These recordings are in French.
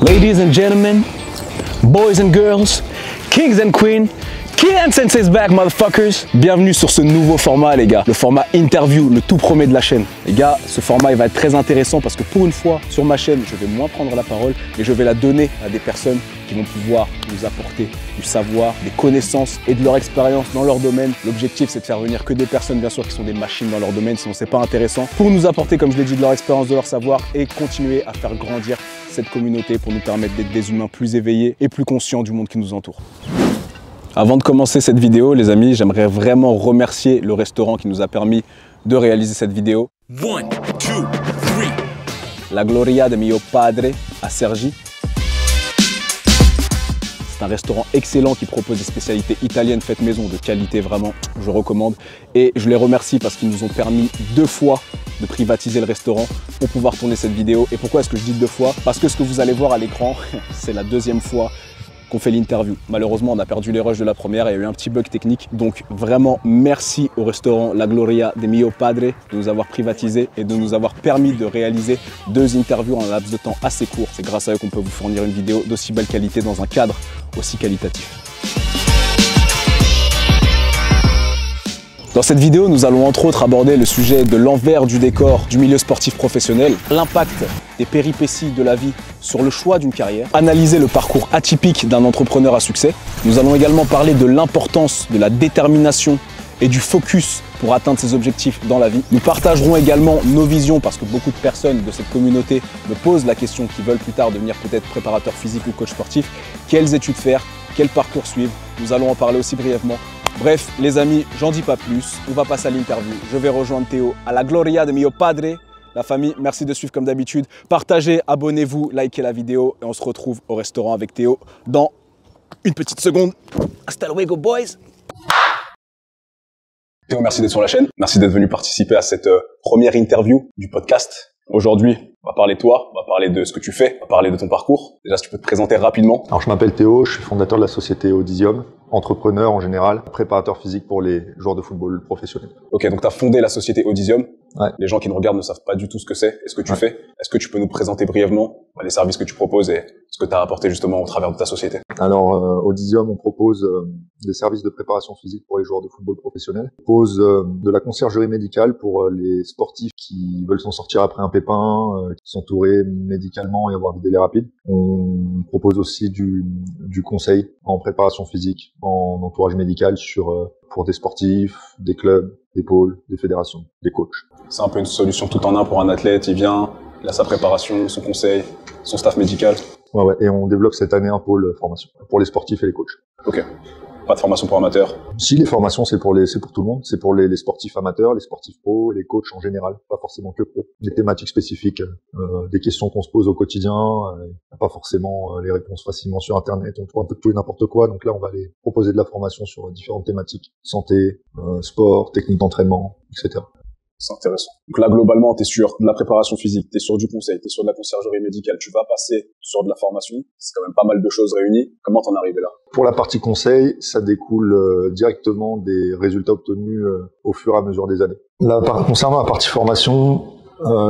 Ladies and gentlemen, boys and girls, kings and queens, Kian Sensei's back, motherfuckers! Bienvenue sur ce nouveau format, les gars. Le format interview, le tout premier de la chaîne. Les gars, ce format, il va être très intéressant parce que pour une fois, sur ma chaîne, je vais moins prendre la parole et je vais la donner à des personnes qui vont pouvoir nous apporter du savoir, des connaissances et de leur expérience dans leur domaine. L'objectif, c'est de faire venir que des personnes, bien sûr, qui sont des machines dans leur domaine, sinon c'est pas intéressant, pour nous apporter, comme je l'ai dit, de leur expérience, de leur savoir et continuer à faire grandir cette communauté pour nous permettre d'être des humains plus éveillés et plus conscients du monde qui nous entoure. Avant de commencer cette vidéo, les amis, j'aimerais vraiment remercier le restaurant qui nous a permis de réaliser cette vidéo. 1, 2, 3. La Gloria de Mio Padre à Cergy. C'est un restaurant excellent qui propose des spécialités italiennes faites maison de qualité, vraiment, je recommande. Et je les remercie parce qu'ils nous ont permis 2 fois de privatiser le restaurant pour pouvoir tourner cette vidéo. Et pourquoi est-ce que je dis 2 fois? Parce que ce que vous allez voir à l'écran, c'est la 2e fois qu'on fait l'interview. Malheureusement, on a perdu les rushs de la première, il y a eu un petit bug technique. Donc vraiment, merci au restaurant La Gloria de Mio Padre de nous avoir privatisé et de nous avoir permis de réaliser 2 interviews en un laps de temps assez court. C'est grâce à eux qu'on peut vous fournir une vidéo d'aussi belle qualité dans un cadre aussi qualitatif. Dans cette vidéo, nous allons entre autres aborder le sujet de l'envers du décor du milieu sportif professionnel, l'impact des péripéties de la vie sur le choix d'une carrière, analyser le parcours atypique d'un entrepreneur à succès. Nous allons également parler de l'importance de la détermination et du focus pour atteindre ses objectifs dans la vie. Nous partagerons également nos visions parce que beaucoup de personnes de cette communauté me posent la question qui veulent plus tard devenir peut-être préparateur physique ou coach sportif. Quelles études faire? Quel parcours suivre? Nous allons en parler aussi brièvement. Bref, les amis, j'en dis pas plus, on va passer à l'interview. Je vais rejoindre Théo à la Gloria de Mio Padre. La famille, merci de suivre comme d'habitude. Partagez, abonnez-vous, likez la vidéo et on se retrouve au restaurant avec Théo dans une petite seconde. Hasta luego, boys! Théo, merci d'être sur la chaîne. Merci d'être venu participer à cette première interview du podcast. Aujourd'hui, on va parler de toi, on va parler de ce que tu fais, on va parler de ton parcours. Déjà, si tu peux te présenter rapidement. Alors, je m'appelle Théo, je suis fondateur de la société Audisium, entrepreneur en général, préparateur physique pour les joueurs de football professionnels. Ok, donc tu as fondé la société Audisium. Ouais. Les gens qui nous regardent ne savent pas du tout ce que c'est et ce que tu fais. Est-ce que tu peux nous présenter brièvement les services que tu proposes et ce que tu as apporté justement au travers de ta société? Alors, Audisium, on propose des services de préparation physique pour les joueurs de football professionnels. On propose de la conciergerie médicale pour les sportifs qui veulent s'en sortir après un pépin, qui sont entourés médicalement et avoir des délais rapides. On propose aussi du conseil en préparation physique, en entourage médical pour des sportifs, des clubs, des pôles, des fédérations, des coachs. C'est un peu une solution tout en un pour un athlète. Il vient, il a sa préparation, son conseil, son staff médical. Ouais, et on développe cette année un pôle formation pour les sportifs et les coachs. Ok. Pas de formation pour amateurs? Si, les formations, c'est pour tout le monde. C'est pour les sportifs amateurs, les sportifs pros, les coachs en général, pas forcément que pros. Des thématiques spécifiques, des questions qu'on se pose au quotidien, pas forcément les réponses facilement sur Internet. On trouve un peu de tout et n'importe quoi. Donc là, on va aller proposer de la formation sur différentes thématiques. Santé, sport, technique d'entraînement, etc. C'est intéressant. Donc là, globalement, tu es sur de la préparation physique, tu es sur du conseil, tu es sur de la conciergerie médicale, tu vas passer sur de la formation. C'est quand même pas mal de choses réunies. Comment t'en es arrivé là? Pour la partie conseil, ça découle directement des résultats obtenus au fur et à mesure des années. Là, concernant la partie formation,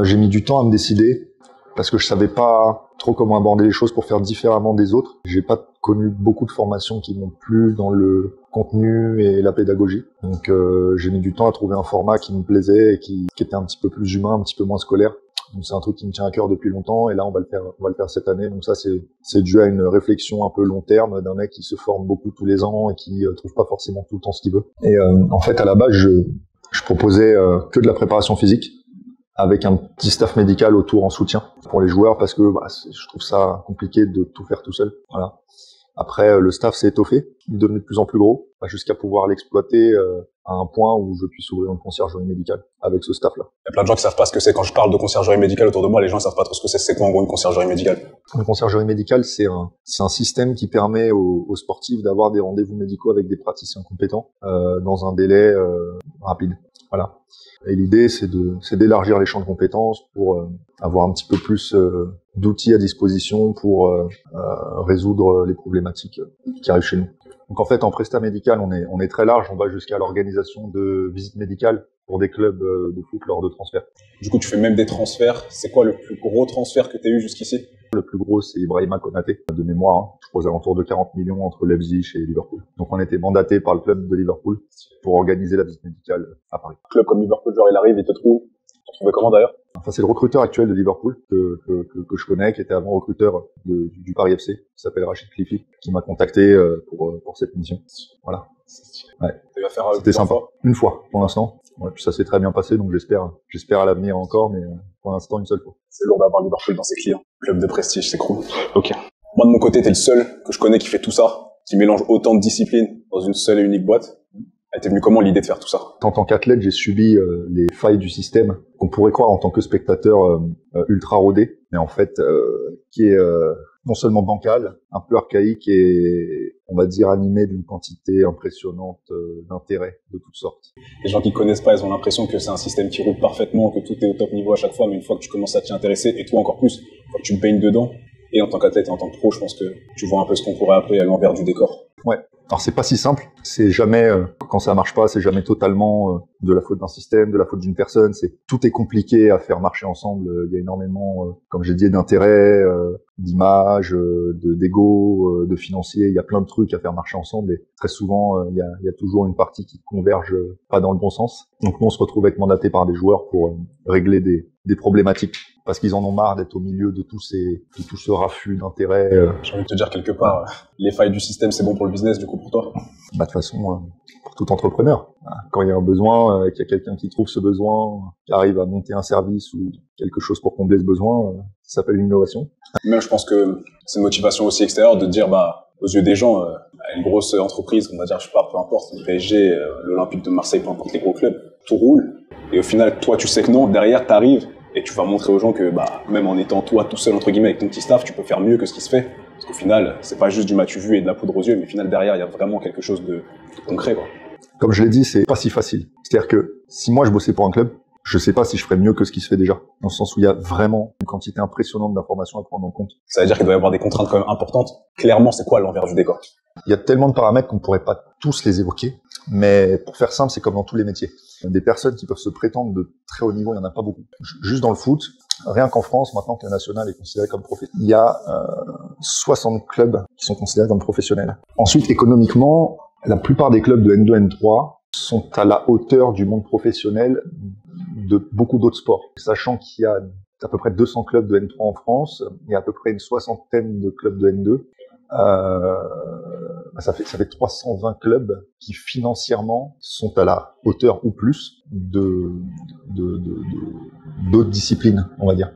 j'ai mis du temps à me décider parce que je savais pas trop comment aborder les choses pour faire différemment des autres. J'ai pas connu beaucoup de formations qui m'ont plu dans le contenu et la pédagogie. Donc j'ai mis du temps à trouver un format qui me plaisait et qui était un petit peu plus humain, un petit peu moins scolaire. Donc c'est un truc qui me tient à cœur depuis longtemps et là on va le faire cette année. Donc ça c'est dû à une réflexion un peu long terme d'un mec qui se forme beaucoup tous les ans et qui trouve pas forcément tout le temps ce qu'il veut. Et en fait à la base je proposais que de la préparation physique avec un petit staff médical autour en soutien pour les joueurs parce que je trouve ça compliqué de tout faire tout seul. Voilà. Après, le staff s'est étoffé, il est devenu de plus en plus gros, jusqu'à pouvoir l'exploiter à un point où je puisse ouvrir une conciergerie médicale avec ce staff-là. Il y a plein de gens qui savent pas ce que c'est. Quand je parle de conciergerie médicale autour de moi, les gens savent pas trop ce que c'est. C'est quoi en gros une conciergerie médicale? Une conciergerie médicale, c'est un système qui permet aux sportifs d'avoir des rendez-vous médicaux avec des praticiens compétents dans un délai rapide. Voilà. Et l'idée, c'est d'élargir les champs de compétences pour avoir un petit peu plus d'outils à disposition pour résoudre les problématiques qui arrivent chez nous. Donc en fait, en prestat médical, on est très large. On va jusqu'à l'organisation de visites médicales pour des clubs de foot lors de transferts. Du coup, tu fais même des transferts. C'est quoi le plus gros transfert que tu as eu jusqu'ici? Le plus gros, c'est Ibrahima Konaté, de mémoire, hein. Je crois aux alentours de 40 millions entre Leipzig et Liverpool. Donc on était mandaté par le club de Liverpool pour organiser la visite médicale à Paris. Un club comme Liverpool, genre il arrive, il te trouve. Tu trouvais comment d'ailleurs? Enfin, c'est le recruteur actuel de Liverpool que je connais, qui était avant recruteur du Paris FC, qui s'appelle Rachid Cliffy, qui m'a contacté pour cette mission. Voilà. Ouais. C'était sympa. Une fois, pour l'instant. Ouais, puis ça s'est très bien passé, donc j'espère à l'avenir encore, mais pour l'instant une seule fois. C'est lourd d'avoir Liverpool dans ses clients. Club de prestige, c'est cool. Ok. Moi de mon côté, t'es le seul que je connais qui fait tout ça, qui mélange autant de disciplines dans une seule et unique boîte. Elle t'est venue comment l'idée de faire tout ça? En tant qu'athlète, j'ai subi les failles du système qu'on pourrait croire en tant que spectateur ultra rodé, mais en fait qui est non seulement bancal, un peu archaïque et on va dire animé d'une quantité impressionnante d'intérêts de toutes sortes. Les gens qui connaissent pas, ils ont l'impression que c'est un système qui roule parfaitement, que tout est au top niveau à chaque fois, mais une fois que tu commences à t'y intéresser, et toi encore plus, une fois que tu me baignes dedans, et en tant qu'athlète et en tant que pro, je pense que tu vois un peu ce qu'on pourrait appeler à l'envers du décor. Ouais. Alors c'est pas si simple, c'est jamais quand ça marche pas, c'est jamais totalement de la faute d'un système, de la faute d'une personne, tout est compliqué à faire marcher ensemble, il y a énormément comme j'ai dit d'intérêts, d'images, d'ego, de financiers, il y a plein de trucs à faire marcher ensemble et très souvent il y a toujours une partie qui converge pas dans le bon sens. Donc nous on se retrouve avec mandaté par des joueurs pour régler des problématiques parce qu'ils en ont marre d'être au milieu de tout ce raffut d'intérêts. J'ai envie de te dire quelque part, les failles du système c'est bon pour le business du coup pour toi? Bah, de toute façon, pour tout entrepreneur, quand il y a un besoin, qu'il y a quelqu'un qui trouve ce besoin, qui arrive à monter un service ou quelque chose pour combler ce besoin, ça s'appelle une innovation. Même je pense que c'est une motivation aussi extérieure de dire aux yeux des gens, une grosse entreprise, on va dire, je sais pas, peu importe, le PSG, l'Olympique de Marseille, peu importe les gros clubs, tout roule. Et au final, toi, tu sais que non, derrière, t'arrives et tu vas montrer aux gens que, même en étant toi tout seul, entre guillemets, avec ton petit staff, tu peux faire mieux que ce qui se fait. Parce qu'au final, c'est pas juste du m'as-tu vu et de la poudre aux yeux, mais au final, derrière, il y a vraiment quelque chose de concret, quoi. Comme je l'ai dit, c'est pas si facile. C'est-à-dire que si moi je bossais pour un club, je sais pas si je ferais mieux que ce qui se fait déjà. Dans le sens où il y a vraiment une quantité impressionnante d'informations à prendre en compte. Ça veut dire qu'il doit y avoir des contraintes quand même importantes. Clairement, c'est quoi l'envers du décor? Il y a tellement de paramètres qu'on pourrait pas tous les évoquer. Mais pour faire simple, c'est comme dans tous les métiers. Des personnes qui peuvent se prétendre de très haut niveau, il y en a pas beaucoup. Juste dans le foot, rien qu'en France, maintenant que le national est considéré comme professionnel, il y a 60 clubs qui sont considérés comme professionnels. Ensuite, économiquement, la plupart des clubs de N2, N3 sont à la hauteur du monde professionnel de beaucoup d'autres sports. Sachant qu'il y a à peu près 200 clubs de N3 en France, il y a à peu près une soixantaine de clubs de N2. Ça fait 320 clubs qui financièrement sont à la hauteur ou plus d'autres disciplines, on va dire.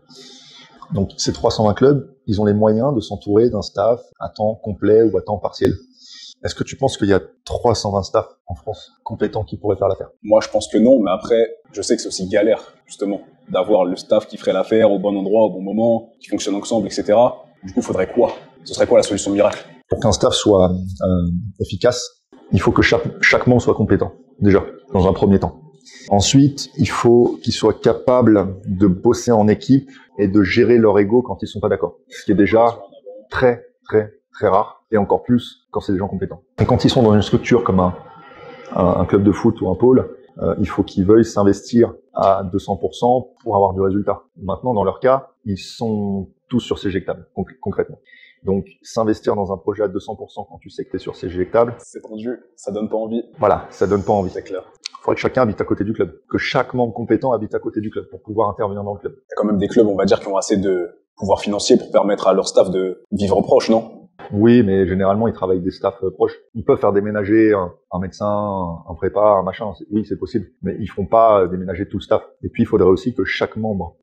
Donc ces 320 clubs, ils ont les moyens de s'entourer d'un staff à temps complet ou à temps partiel. Est-ce que tu penses qu'il y a 320 staffs en France compétents qui pourraient faire l'affaire? Moi, je pense que non, mais après, je sais que c'est aussi galère, justement, d'avoir le staff qui ferait l'affaire au bon endroit, au bon moment, qui fonctionne ensemble, etc. Du coup, faudrait quoi? Ce serait quoi la solution miracle? Pour qu'un staff soit efficace, il faut que chaque membre soit compétent, déjà, dans un premier temps. Ensuite, il faut qu'ils soient capables de bosser en équipe et de gérer leur ego quand ils sont pas d'accord. Ce qui est déjà très, très, très rare, et encore plus quand c'est des gens compétents. Et quand ils sont dans une structure comme un club de foot ou un pôle, il faut qu'ils veuillent s'investir à 200% pour avoir du résultat. Maintenant, dans leur cas, ils sont tous sur séjectable, concrètement. Donc, s'investir dans un projet à 200% quand tu sais que tu es sur séjectable, c'est tendu, ça donne pas envie. Voilà, ça donne pas envie. C'est clair. Il faudrait que chacun habite à côté du club, que chaque membre compétent habite à côté du club pour pouvoir intervenir dans le club. Il y a quand même des clubs, on va dire, qui ont assez de pouvoir financier pour permettre à leur staff de vivre proche, non? Oui, mais généralement, ils travaillent avec des staffs proches. Ils peuvent faire déménager un médecin, un prépa, un machin. Oui, c'est possible. Mais ils feront pas déménager tout le staff. Et puis, il faudrait aussi que chaque membre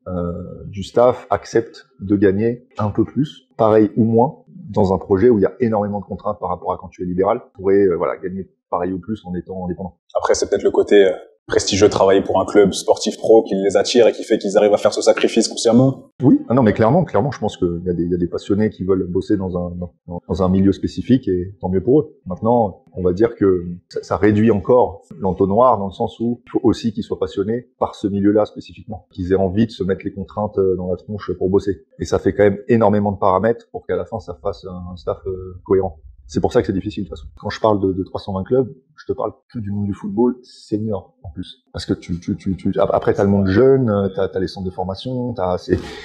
du staff accepte de gagner un peu plus, pareil ou moins, dans un projet où il y a énormément de contraintes par rapport à quand tu es libéral. Tu pourrais gagner pareil ou plus en étant indépendant. Après, c'est peut-être le côté prestigieux de travailler pour un club sportif pro qui les attire et qui fait qu'ils arrivent à faire ce sacrifice consciemment. Oui, non, mais clairement, je pense qu'il y a des passionnés qui veulent bosser dans un milieu spécifique et tant mieux pour eux. Maintenant, on va dire que ça réduit encore l'entonnoir dans le sens où il faut aussi qu'ils soient passionnés par ce milieu-là spécifiquement, qu'ils aient envie de se mettre les contraintes dans la tronche pour bosser. Et ça fait quand même énormément de paramètres pour qu'à la fin, ça fasse un staff cohérent. C'est pour ça que c'est difficile, de toute façon. Quand je parle de 320 clubs, je te parle que du monde du football senior, en plus. Parce que après, t'as le monde jeune, t'as les centres de formation,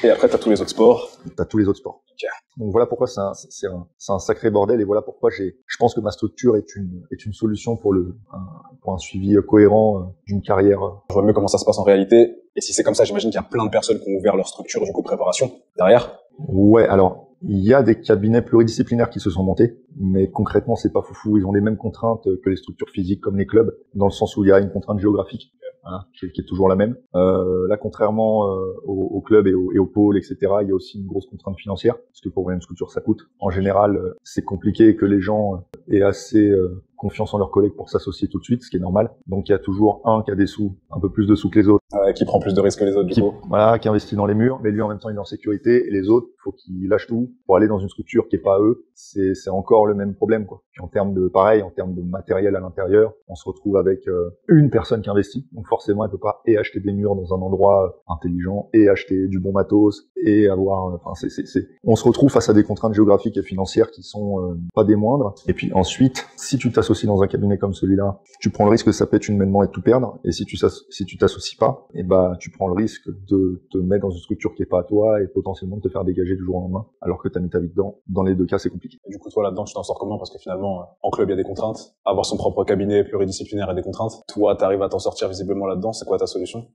Et après, t'as tous les autres sports. T'as tous les autres sports. Okay. Donc voilà pourquoi c'est un sacré bordel, et voilà pourquoi je pense que ma structure est une solution pour un suivi cohérent d'une carrière. Je vois mieux comment ça se passe en réalité. Et si c'est comme ça, j'imagine qu'il y a plein de personnes qui ont ouvert leur structure du coup de préparation derrière. Ouais, alors il y a des cabinets pluridisciplinaires qui se sont montés, mais concrètement c'est pas foufou. Ils ont les mêmes contraintes que les structures physiques comme les clubs, dans le sens où il y a une contrainte géographique. Voilà, qui est toujours la même. Là, contrairement aux clubs et aux pôles, etc., il y a aussi une grosse contrainte financière, parce que pour ouvrir une structure, ça coûte. En général, c'est compliqué que les gens aient assez confiance en leurs collègues pour s'associer tout de suite, ce qui est normal. Donc, il y a toujours un qui a des sous, un peu plus de sous que les autres. Qui prend plus de risques que les autres, du coup. Voilà, qui investit dans les murs, mais lui, en même temps, il est en sécurité. Et les autres, il faut qu'ils lâchent tout pour aller dans une structure qui est pas à eux. C'est encore le même problème, quoi. Puis en termes de matériel à l'intérieur, on se retrouve avec une personne qui investit. Donc forcément, elle peut pas et acheter des murs dans un endroit intelligent, et acheter du bon matos, et avoir... On se retrouve face à des contraintes géographiques et financières qui sont pas des moindres. Et puis ensuite, si tu t'associes dans un cabinet comme celui-là, tu prends le risque que ça pète humainement et de tout perdre. Et si tu t'associes pas, et tu prends le risque de te mettre dans une structure qui est pas à toi et potentiellement de te faire dégager du jour au lendemain, alors que t'as mis ta vie dedans. Dans les deux cas, c'est compliqué. Et du coup, toi, là-dedans, tu t'en sors comment? Parce que finalement, en club, il y a des contraintes. Avoir son propre cabinet pluridisciplinaire et des contraintes. Toi, t'arrives à t'en sortir visiblement là-dedans. C'est quoi ta solution?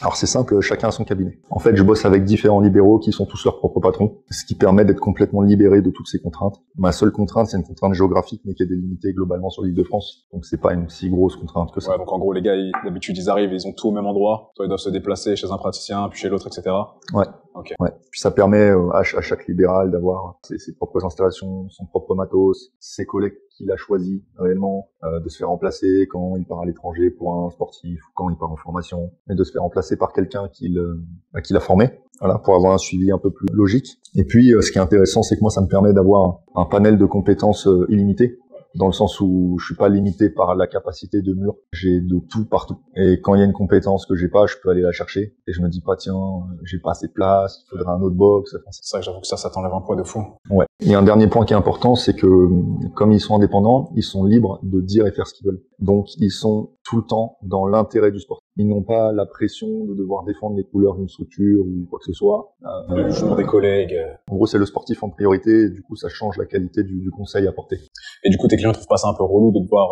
Alors c'est simple, chacun a son cabinet. En fait, je bosse avec différents libéraux qui sont tous leurs propres patrons, ce qui permet d'être complètement libéré de toutes ces contraintes. Ma seule contrainte, c'est une contrainte géographique, mais qui est délimitée globalement sur l'Île-de-France. Donc c'est pas une si grosse contrainte que ça. Ouais, donc en gros, les gars, d'habitude, ils arrivent, ils ont tout au même endroit. Toi, ils doivent se déplacer chez un praticien, puis chez l'autre, etc. Ouais. Okay. Ouais. Puis ça permet à chaque libéral d'avoir ses propres installations, son propre matos, ses collègues qu'il a choisi réellement, de se faire remplacer quand il part à l'étranger pour un sportif, ou quand il part en formation, et de se faire remplacer par quelqu'un qu'il a formé, voilà, pour avoir un suivi un peu plus logique. Et puis, ce qui est intéressant, c'est que moi, ça me permet d'avoir un panel de compétences illimité, dans le sens où je suis pas limité par la capacité de mur, j'ai de tout partout. Et quand il y a une compétence que j'ai pas, je peux aller la chercher, et je me dis pas, tiens, j'ai pas assez de place, il faudrait un autre box. C'est vrai que j'avoue que ça t'enlève un poids de fou. Ouais. Et un dernier point qui est important, c'est que comme ils sont indépendants, ils sont libres de dire et faire ce qu'ils veulent. Donc ils sont tout le temps dans l'intérêt du sport. Ils n'ont pas la pression de devoir défendre les couleurs d'une structure ou quoi que ce soit. Le jugement des collègues. En gros, c'est le sportif en priorité, et du coup, ça change la qualité du conseil apporté. Et du coup, tes clients trouvent pas ça un peu relou de devoir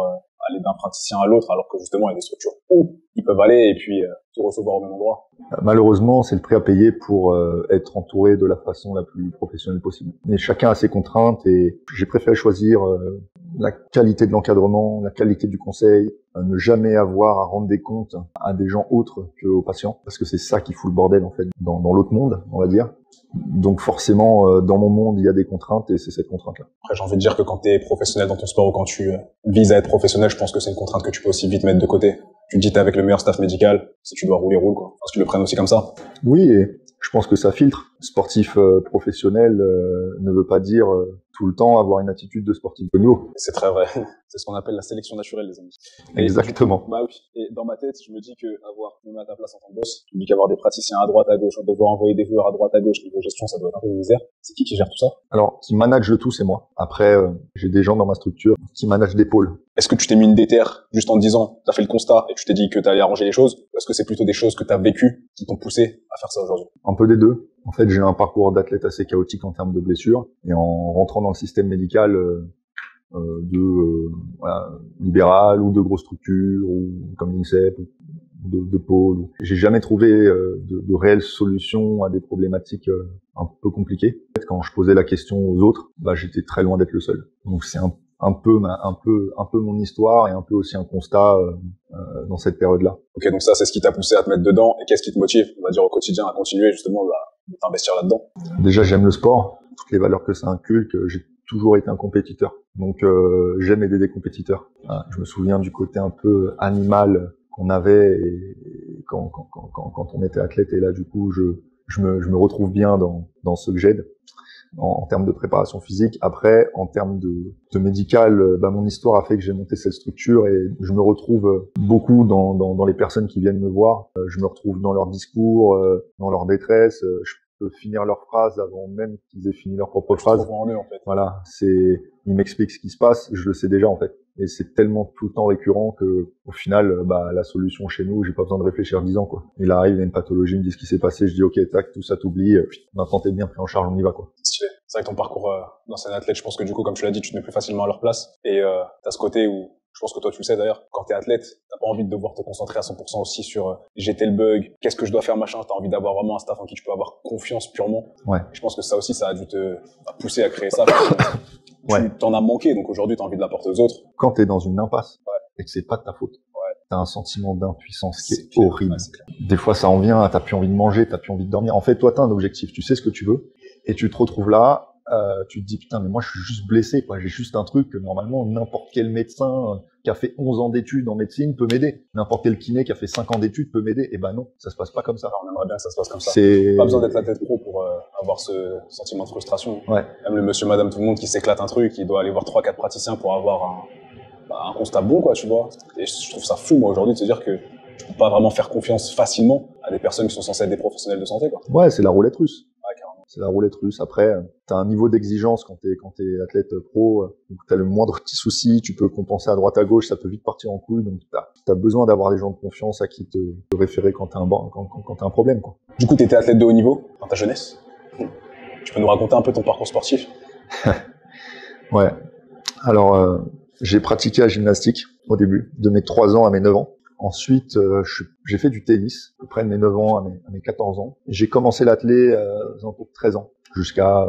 aller d'un praticien à l'autre, alors que justement, il y a des structures où ils peuvent aller et puis tout recevoir au même endroit? Malheureusement, c'est le prix à payer pour être entouré de la façon la plus professionnelle possible. Mais chacun a ses contraintes, et j'ai préféré choisir la qualité de l'encadrement, la qualité du conseil, ne jamais avoir à rendre des comptes à des gens autres qu'aux patients, parce que c'est ça qui fout le bordel en fait dans l'autre monde, on va dire. Donc forcément, dans mon monde, il y a des contraintes, et c'est cette contrainte-là. Après, j'ai envie de dire que quand tu es professionnel dans ton sport, ou quand tu vises à être professionnel, je pense que c'est une contrainte que tu peux aussi vite mettre de côté. Tu te dis t'es avec le meilleur staff médical, si tu dois rouler, roule, quoi. Parce que tu le prennes aussi comme ça. Oui, et je pense que ça filtre. Sportif professionnel ne veut pas dire tout le temps avoir une attitude de sportif de niveau. C'est très vrai. C'est ce qu'on appelle la sélection naturelle, les amis. Exactement. Bah oui. Et dans ma tête, je me dis que me mettre à ta place en tant que boss, je me dis qu'avoir des praticiens à droite, à gauche, devoir envoyer des joueurs à droite, à gauche, niveau gestion, ça doit être un peu une misère. C'est qui gère tout ça? Alors, qui manage le tout, c'est moi. Après, j'ai des gens dans ma structure qui managent des pôles. Est-ce que tu t'es mis une déterre juste en te disant, t'as fait le constat et tu t'es dit que t'allais arranger les choses? Ou est-ce que c'est plutôt des choses que t'as vécues qui t'ont poussé à faire ça aujourd'hui? Un peu des deux. En fait, j'ai un parcours d'athlète assez chaotique en termes de blessures, et en rentrant dans le système médical libéral ou de grosses structures, ou comme l'INSEP, de pôle, j'ai jamais trouvé de réelles solutions à des problématiques un peu compliquées. Quand je posais la question aux autres, j'étais très loin d'être le seul. Donc c'est un peu mon histoire, et un peu aussi un constat dans cette période-là. Ok, donc ça, c'est ce qui t'a poussé à te mettre dedans, et qu'est-ce qui te motive, on va dire, au quotidien à continuer justement de t'investir là-dedans? Déjà, j'aime le sport, toutes les valeurs que ça inculque. J'ai toujours été un compétiteur, donc j'aime aider des compétiteurs. Je me souviens du côté un peu animal qu'on avait, et quand on était athlète, et là du coup je me retrouve bien dans ce que j'aide en termes de préparation physique. Après, en termes de médical, mon histoire a fait que j'ai monté cette structure, et je me retrouve beaucoup dans les personnes qui viennent me voir. Je me retrouve dans leur discours, dans leur détresse. finir leur phrase avant même qu'ils aient fini leur propre phrase. En eux, en fait. Voilà, ils m'expliquent ce qui se passe, je le sais déjà en fait. Et c'est tellement tout le temps récurrent que, au final, la solution chez nous, j'ai pas besoin de réfléchir 10 ans, quoi. Il arrive, il y a une pathologie, il me dit ce qui s'est passé, je dis ok, tac, tout ça t'oublie, maintenant t'es bien pris en charge, on y va, quoi. Stylé. C'est vrai que ton parcours d'ancien athlète, je pense que du coup, comme tu l'as dit, tu te mets plus facilement à leur place. Et t'as ce côté où, je pense que toi tu le sais d'ailleurs, quand t'es athlète, t'as pas envie de devoir te concentrer à 100% aussi sur j'étais le bug, qu'est-ce que je dois faire, machin. T'as envie d'avoir vraiment un staff en qui tu peux avoir confiance purement. Ouais. Je pense que ça aussi, ça a dû te pousser à créer ça. Tu t'en as manqué, donc aujourd'hui t'as envie de l'apporter aux autres. Quand t'es dans une impasse et que c'est pas de ta faute, t'as un sentiment d'impuissance qui est horrible. Ouais, des fois ça en vient, t'as plus envie de manger, t'as plus envie de dormir. En fait, toi t'as un objectif, tu sais ce que tu veux, et tu te retrouves là, tu te dis putain mais moi je suis juste blessé, quoi. J'ai juste un truc que normalement n'importe quel médecin qui a fait 11 ans d'études en médecine peut m'aider. N'importe quel kiné qui a fait 5 ans d'études peut m'aider. Et ben non, ça se passe pas comme ça. Alors, on aimerait bien que ça se passe comme ça. Pas besoin d'être athlète pro pour avoir ce sentiment de frustration. Ouais. Même le monsieur, madame, tout le monde qui s'éclate un truc, il doit aller voir 3-4 praticiens pour avoir un constat bon, quoi, tu vois. Et je trouve ça fou, moi, aujourd'hui, de se dire que tu peux pas vraiment faire confiance facilement à des personnes qui sont censées être des professionnels de santé, quoi. Ouais, c'est la roulette russe. Ouais, carrément. C'est la roulette russe. Après, t'as un niveau d'exigence quand t'es athlète pro, où t'as le moindre petit souci, tu peux compenser à droite à gauche, ça peut vite partir en couille, donc t'as besoin d'avoir des gens de confiance à qui te référer quand t'as un problème, quoi. Du coup, t'étais athlète de haut niveau dans ta jeunesse. Tu peux nous raconter un peu ton parcours sportif? Ouais. Alors, j'ai pratiqué la gymnastique au début, de mes 3 ans à mes 9 ans. Ensuite, j'ai fait du tennis, à peu près de mes 9 ans à mes 14 ans. J'ai commencé l'athlé aux 13 ans, jusqu'à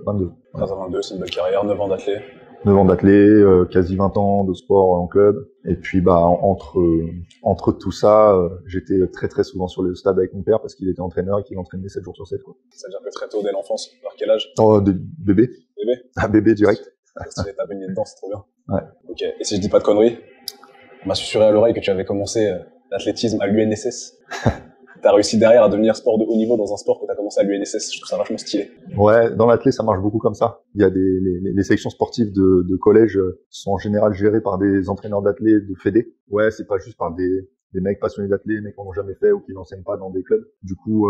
22. Voilà. 22, c'est une belle carrière, 9 ans d'athlé. 9 ans d'athlé, quasi 20 ans de sport en club. Et puis, entre tout ça, j'étais très très souvent sur le stade avec mon père parce qu'il était entraîneur et qu'il entraînait 7 jours sur 7, quoi. C'est-à-dire que très tôt, dès l'enfance, vers quel âge? Oh, bébé. Bébé? Ah, bébé direct. T'as baigné dedans, c'est trop bien. Ouais. Ok. Et si je dis pas de conneries, on m'a susurré à l'oreille que tu avais commencé l'athlétisme à l'UNSS. T'as réussi derrière à devenir sport de haut niveau dans un sport que t'as commencé à l'UNSS. Je trouve ça vachement stylé. Ouais, dans l'athlé, ça marche beaucoup comme ça. Il y a les sections sportives de collège sont en général gérées par des entraîneurs d'athlé de fédé. Ouais, c'est pas juste par des mecs passionnés d'athlé, mais qui n'en ont jamais fait ou qui n'enseignent pas dans des clubs. Du coup,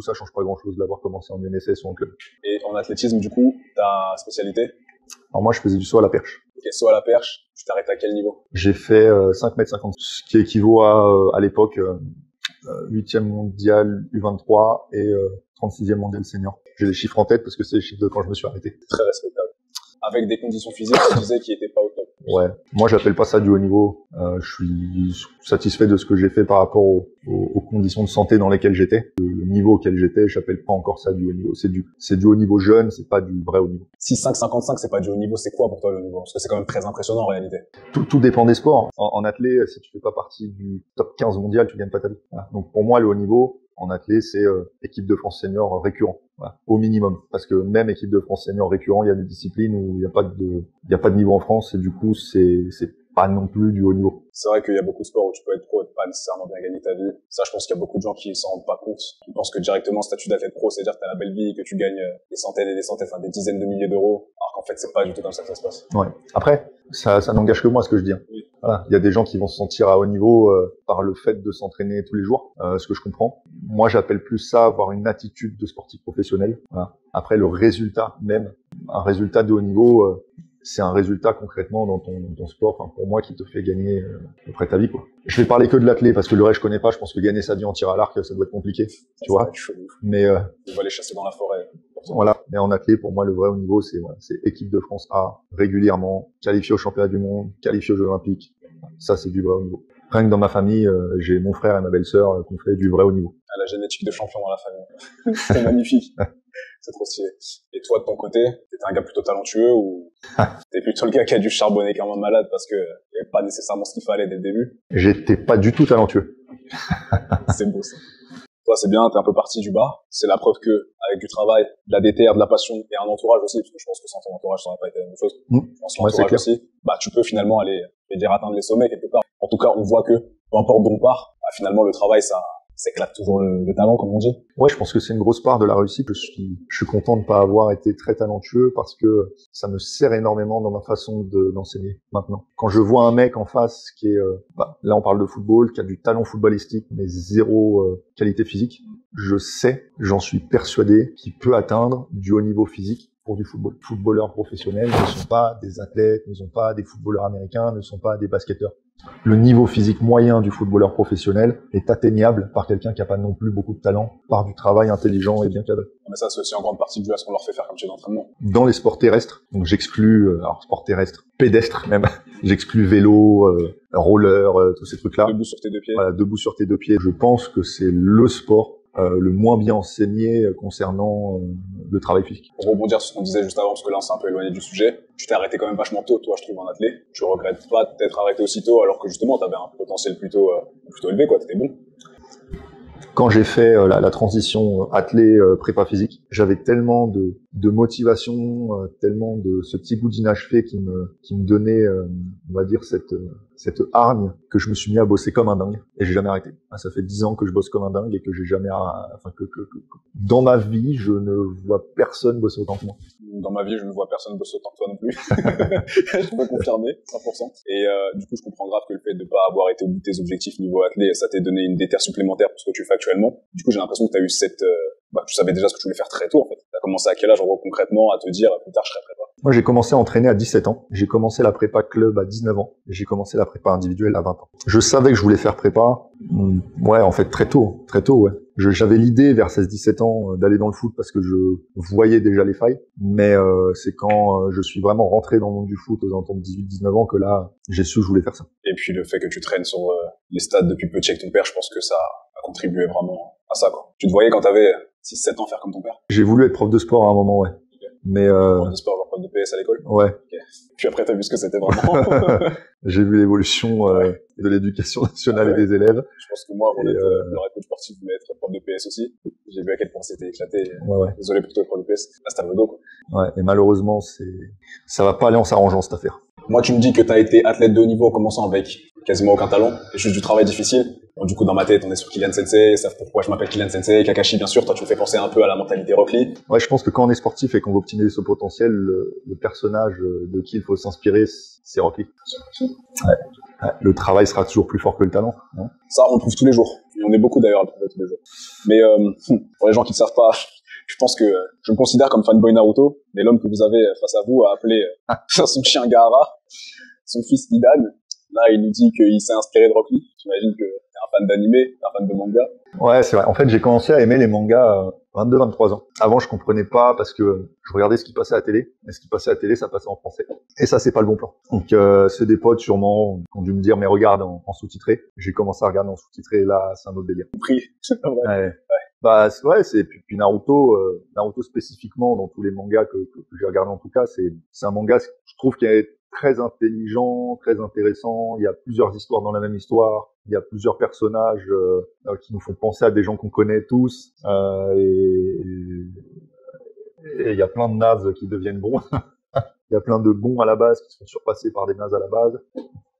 ça change pas grand-chose d'avoir commencé en UNSS ou en club. Et en athlétisme, du coup, ta spécialité? Alors moi, je faisais du saut à la perche. Ok, saut à la perche. Tu t'arrêtes à quel niveau? J'ai fait 5,50 m, ce qui équivaut à l'époque 8e mondial U23 et 36e mondial senior. J'ai les chiffres en tête parce que c'est les chiffres de quand je me suis arrêté. Très respectable. Avec des conditions physiques, tu disais, qui étaient pas au top. Ouais. Moi, j'appelle pas ça du haut niveau. Je suis satisfait de ce que j'ai fait par rapport aux conditions de santé dans lesquelles j'étais. Le niveau auquel j'étais, j'appelle pas encore ça du haut niveau. C'est du haut niveau jeune, c'est pas du vrai haut niveau. Si 5,55, c'est pas du haut niveau, c'est quoi pour toi le niveau? Parce que c'est quand même très impressionnant en réalité. Tout dépend des sports. En athlé, si tu fais pas partie du top 15 mondial, tu gagnes pas ta vie. Voilà. Donc pour moi, le haut niveau, en athlé, c'est équipe de France senior récurrent, voilà, au minimum. Parce que même équipe de France senior récurrent, il y a des disciplines où il y a pas de niveau en France et du coup, c'est pas non plus du haut niveau. C'est vrai qu'il y a beaucoup de sports où tu peux être pro et pas nécessairement bien gagner ta vie. Ça, je pense qu'il y a beaucoup de gens qui s'en rendent pas compte. Ils pensent que directement, statut d'athlète pro, c'est-à-dire que t'as la belle vie, que tu gagnes des centaines et des centaines, enfin des dizaines de milliers d'euros. Alors qu'en fait, c'est pas du tout comme ça que ça se passe. Ouais. Après, ça n'engage que moi ce que je dis. Hein. Oui. Voilà. Il y a des gens qui vont se sentir à haut niveau par le fait de s'entraîner tous les jours, ce que je comprends. Moi, j'appelle plus ça avoir une attitude de sportif professionnel. Voilà. Après, le résultat même, un résultat de haut niveau, c'est un résultat concrètement dans ton sport, enfin, pour moi, qui te fait gagner à peu près ta vie, quoi. Je vais parler que de l'athlé parce que le reste je connais pas. Je pense que gagner sa vie en tir à l'arc, ça doit être compliqué, tu vois. Mais on va aller chasser dans la forêt. Voilà. Mais en athlé, pour moi, le vrai haut niveau, c'est équipe de France A régulièrement, qualifié au championnat du monde, qualifié aux Jeux Olympiques. Ça, c'est du vrai haut niveau. Rien que dans ma famille, j'ai mon frère et ma belle-sœur qui ont fait du vrai haut niveau. Ah, la génétique de champion dans la famille. C'est magnifique. C'est trop stylé. Et toi, de ton côté, t'étais un gars plutôt talentueux ou t'es plutôt le gars qui a dû charbonner comme un malade parce que il y avait pas nécessairement ce qu'il fallait dès le début? J'étais pas du tout talentueux. C'est beau, ça. Toi, c'est bien, t'es un peu parti du bas. C'est la preuve que, avec du travail, de la déterre, de la passion et un entourage aussi, parce que je pense que sans ton entourage, ça n'aurait pas été la même chose. Sans l'entourage aussi, tu peux finalement aller dire atteindre les sommets quelque part. En tout cas, on voit que, peu importe d'où on part, finalement, le travail, ça éclate toujours le talent, comme on dit. Ouais, je pense que c'est une grosse part de la réussite. Je suis content de pas avoir été très talentueux parce que ça me sert énormément dans ma façon d'enseigner maintenant. Quand je vois un mec en face qui est, là on parle de football, qui a du talent footballistique mais zéro qualité physique, je sais, j'en suis persuadé, qu'il peut atteindre du haut niveau physique pour du football. Les footballeurs professionnels ne sont pas des athlètes, ne sont pas des footballeurs américains, ne sont pas des basketteurs. Le niveau physique moyen du footballeur professionnel est atteignable par quelqu'un qui n'a pas non plus beaucoup de talent, par du travail intelligent et bien cadré. Mais ça, c'est aussi en grande partie dû à ce qu'on leur fait faire comme type d'entraînement. Dans les sports terrestres, donc j'exclus, alors sport terrestre, pédestre même, j'exclus vélo, roller, tous ces trucs-là. Debout sur tes deux pieds. Voilà, debout sur tes deux pieds. Je pense que c'est le sport le moins bien enseigné concernant le travail physique. Pour rebondir sur ce qu'on disait juste avant, parce que là on s'est un peu éloigné du sujet, tu t'es arrêté quand même vachement tôt, toi, je trouve, en athlé. Tu regrettes pas de t'être arrêté aussi tôt, alors que justement t'avais un potentiel plutôt élevé, quoi, t'étais bon. Quand j'ai fait la transition athlé prépa physique, j'avais tellement de motivation, tellement de ce petit goût d'inachevé qui me donnait, on va dire, cette hargne, que je me suis mis à bosser comme un dingue et j'ai jamais arrêté. Ça fait 10 ans que je bosse comme un dingue et que j'ai jamais, dans ma vie, je ne vois personne bosser autant que moi. Dans ma vie, je ne vois personne bosser autant que toi non plus. Je peux confirmer, 100%. Et du coup, je comprends grave que le fait de pas avoir été au bout de tes objectifs niveau athlé, ça t'ait donné une déterre supplémentaire pour ce que tu fais actuellement. Du coup, j'ai l'impression que t'as eu tu savais déjà ce que tu voulais faire très tôt, en fait. T'as commencé à quel âge, en gros, concrètement, à te dire, plus tard, je serai prépa? Moi, j'ai commencé à entraîner à 17 ans. J'ai commencé la prépa club à 19 ans. Et j'ai commencé la prépa individuelle à 20 ans. Je savais que je voulais faire prépa. Ouais, en fait, très tôt, ouais. J'avais l'idée vers 16-17 ans d'aller dans le foot parce que je voyais déjà les failles. Mais c'est quand je suis vraiment rentré dans le monde du foot aux alentours de 18-19 ans que là, j'ai su que je voulais faire ça. Et puis le fait que tu traînes sur les stades depuis petit avec ton père, je pense que ça a contribué vraiment à ça, quoi. Tu te voyais quand t'avais 6-7 ans faire comme ton père? J'ai voulu être prof de sport à un moment, ouais. Mais prof de sport, genre prof de PS à l'école? Ouais. Okay. Puis après, t'as vu ce que c'était vraiment. J'ai vu l'évolution de l'éducation nationale et des élèves. Je pense que moi, avant d'être leur coach sportif, je voulais être prof de PS aussi. J'ai vu à quel point c'était éclaté. Ouais. Désolé pour toi, prof de PS. Là, c'était un logo, quoi. Ouais, et malheureusement, ça va pas aller en s'arrangeant, cette affaire. Moi, tu me dis que t'as été athlète de haut niveau en commençant avec quasiment aucun talent et juste du travail difficile. Bon, du coup, dans ma tête, on est sur Kylian Sensei, savent pourquoi je m'appelle Kylian Sensei, Kakashi, bien sûr. Toi, tu me fais penser un peu à la mentalité Rock Lee. Ouais, je pense que quand on est sportif et qu'on veut optimiser son potentiel, le personnage de qui il faut s'inspirer, c'est Rock Lee. Ouais. Le travail sera toujours plus fort que le talent. Hein. Ça, on le trouve tous les jours. Et on est beaucoup d'ailleurs à le trouver tous les jours. Mais pour les gens qui ne savent pas, je pense que je me considère comme fanboy Naruto, mais l'homme que vous avez face à vous a appelé son chien Gaara, son fils Idan. Là, il nous dit qu'il s'est inspiré de Rock Lee. J'imagine que t'es un fan d'anime, t'es un fan de manga. Ouais, c'est vrai. En fait, j'ai commencé à aimer les mangas à 22-23 ans. Avant, je comprenais pas parce que je regardais ce qui passait à la télé. Et ce qui passait à la télé, ça passait en français. Et ça, c'est pas le bon plan. Donc, c'est des potes sûrement qui ont dû me dire, mais regarde en sous-titré. J'ai commencé à regarder en sous-titré et là, c'est un autre délire. Compris. Ouais. Bah ouais, c'est puis Naruto spécifiquement dans tous les mangas que j'ai regardé en tout cas, c'est un manga, je trouve, qui est très intelligent, très intéressant. Il y a plusieurs histoires dans la même histoire. Il y a plusieurs personnages qui nous font penser à des gens qu'on connaît tous. Et il y a plein de nazes qui deviennent bons. Il y a plein de bons à la base qui sont surpassés par des nazes à la base.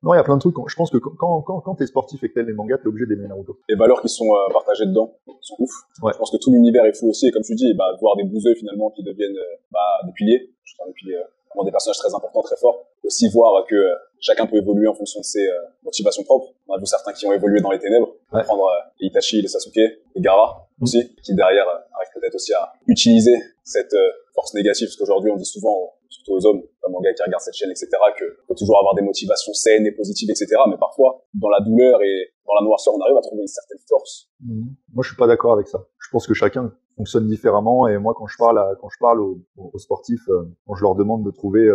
Non, il y a plein de trucs. Je pense que quand t'es sportif et que t'aimes les mangas, t'es obligé d'aimer Naruto. Les valeurs qui sont partagées dedans sont ouf. Ouais. Je pense que tout l'univers est fou aussi. Et comme tu dis, de voir des bouseux finalement qui deviennent des piliers. Je pense des piliers, vraiment des personnages très importants, très forts. Aussi voir que chacun peut évoluer en fonction de ses motivations propres. On a vu certains qui ont évolué dans les ténèbres. On va prendre les Itachi, les Sasuke, les Gaara aussi, qui derrière arrivent peut-être aussi à utiliser cette force négative. Parce qu'aujourd'hui, on dit souvent, surtout aux hommes, notamment gars qui regardent cette chaîne, etc., que faut toujours avoir des motivations saines et positives, etc. Mais parfois, dans la douleur et dans la noirceur, on arrive à trouver une certaine force. Moi, je suis pas d'accord avec ça. Je pense que chacun fonctionne différemment et moi, quand je parle aux sportifs, quand je leur demande de trouver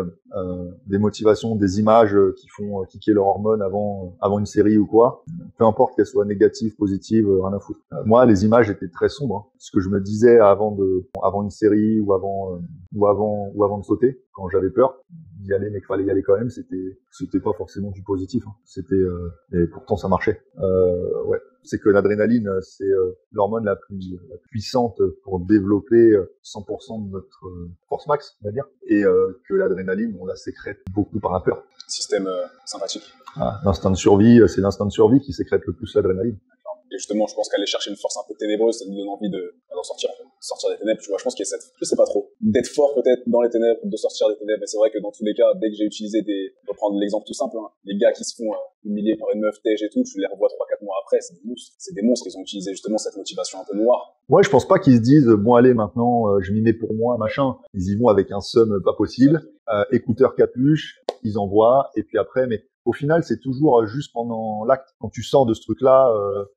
des motivations, des images qui font kicker leurs hormones avant une série ou quoi, peu importe qu'elles soient négatives, positives, rien à foutre. Moi, les images étaient très sombres. Ce que je me disais avant une série ou avant de sauter, quand j'avais peur d'y aller, mais qu'il fallait y aller quand même, c'était pas forcément du positif. Et pourtant ça marchait. Ouais. C'est que l'adrénaline, c'est l'hormone la plus puissante pour développer 100% de notre force max, on va dire. Et que l'adrénaline, on la sécrète beaucoup par la peur. Système sympathique. L'instinct de survie, c'est l'instinct de survie qui sécrète le plus l'adrénaline. Et justement, je pense qu'aller chercher une force un peu ténébreuse, ça nous donne envie d'en sortir des ténèbres. Tu vois, je pense qu'il y a je sais pas trop, d'être fort peut-être dans les ténèbres, de sortir des ténèbres. Mais c'est vrai que dans tous les cas, dès que j'ai utilisé pour prendre l'exemple tout simple, les gars qui se font humilié par une meuf tège et tout, tu les revois 3-4 mois après, c'est des monstres. C'est des monstres, ils ont utilisé justement cette motivation un peu noire. Ouais, je pense pas qu'ils se disent bon allez maintenant je m'y mets pour moi machin. Ils y vont avec un seum pas possible, écouteurs capuche, ils envoient et puis après mais au final c'est toujours juste pendant l'acte. Quand tu sors de ce truc-là,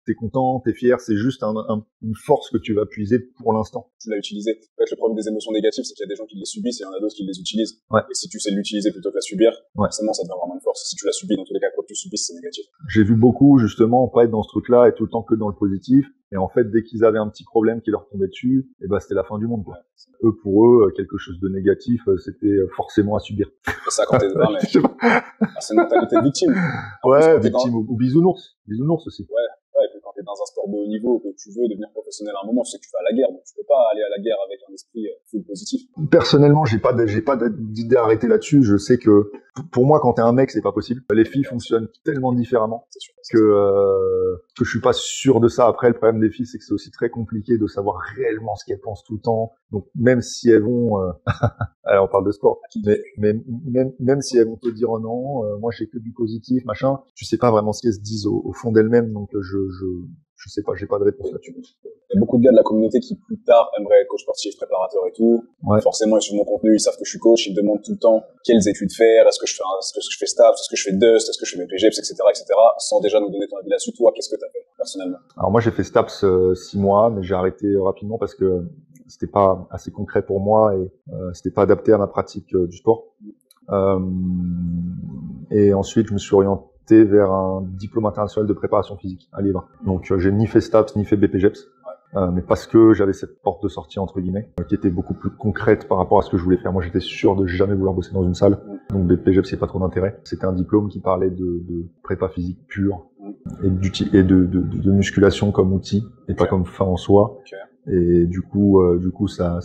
t'es content, t'es fier, c'est juste une force que tu vas puiser pour l'instant. Tu l'as utilisé. En fait, le problème des émotions négatives, c'est qu'il y a des gens qui les subissent et il y en a d'autres qui les utilisent. Ouais. Et si tu sais l'utiliser plutôt que la subir, forcément ça devient vraiment une force. Si tu la subis, dans tous les cas, quoi que tu subisses, c'est négatif. J'ai vu beaucoup justement pas être dans ce truc-là et tout le temps que dans le positif. Et en fait, dès qu'ils avaient un petit problème qui leur tombait dessus, et ben c'était la fin du monde, quoi. Eux, pour eux, quelque chose de négatif, c'était forcément à subir. C'est ça quand t'es dedans, mais c'est une mentalité de victime. Ouais, victime ou bisounours. Bisounours aussi. Ouais, et puis quand t'es dans un sport de haut niveau, que tu veux devenir professionnel à un moment, tu sais que tu vas à la guerre, donc tu peux pas aller à la guerre avec un esprit full positif. Personnellement, j'ai pas d'idée arrêtée là-dessus. Je sais que pour moi, quand t'es un mec, c'est pas possible. Les filles fonctionnent tellement différemment que je suis pas sûr de ça. Après, le problème des filles, c'est que c'est aussi très compliqué de savoir réellement ce qu'elles pensent tout le temps. Donc même si elles vont, alors on parle de sport, mais même si elles vont te dire oh non, moi j'ai que du positif, machin, tu sais pas vraiment ce qu'elles se disent au fond d'elles-mêmes. Donc je sais pas, j'ai pas de réponse là-dessus. Il y a beaucoup de gars de la communauté qui plus tard aimeraient être coach sportif, préparateur et tout. Ouais. Forcément, ils suivent mon contenu, ils savent que je suis coach, ils me demandent tout le temps quelles études faire, est-ce que je fais STAPS, est-ce que je fais DUST, est-ce que je fais BPGEPS, etc., sans déjà nous donner ton avis là-dessus. Toi, qu'est-ce que t'as fait, personnellement? Alors moi, j'ai fait STAPS 6 mois, mais j'ai arrêté rapidement parce que c'était pas assez concret pour moi et c'était pas adapté à ma pratique du sport. Et ensuite, je me suis orienté vers un diplôme international de préparation physique à Lièvre. Donc j'ai ni fait STAPS ni fait BPGEPS, mais parce que j'avais cette porte de sortie entre guillemets qui était beaucoup plus concrète par rapport à ce que je voulais faire. Moi j'étais sûr de jamais vouloir bosser dans une salle, donc BPGEPS c'est pas trop d'intérêt. C'était un diplôme qui parlait de prépa physique pure et de musculation comme outil et pas comme fin en soi. Et du coup ça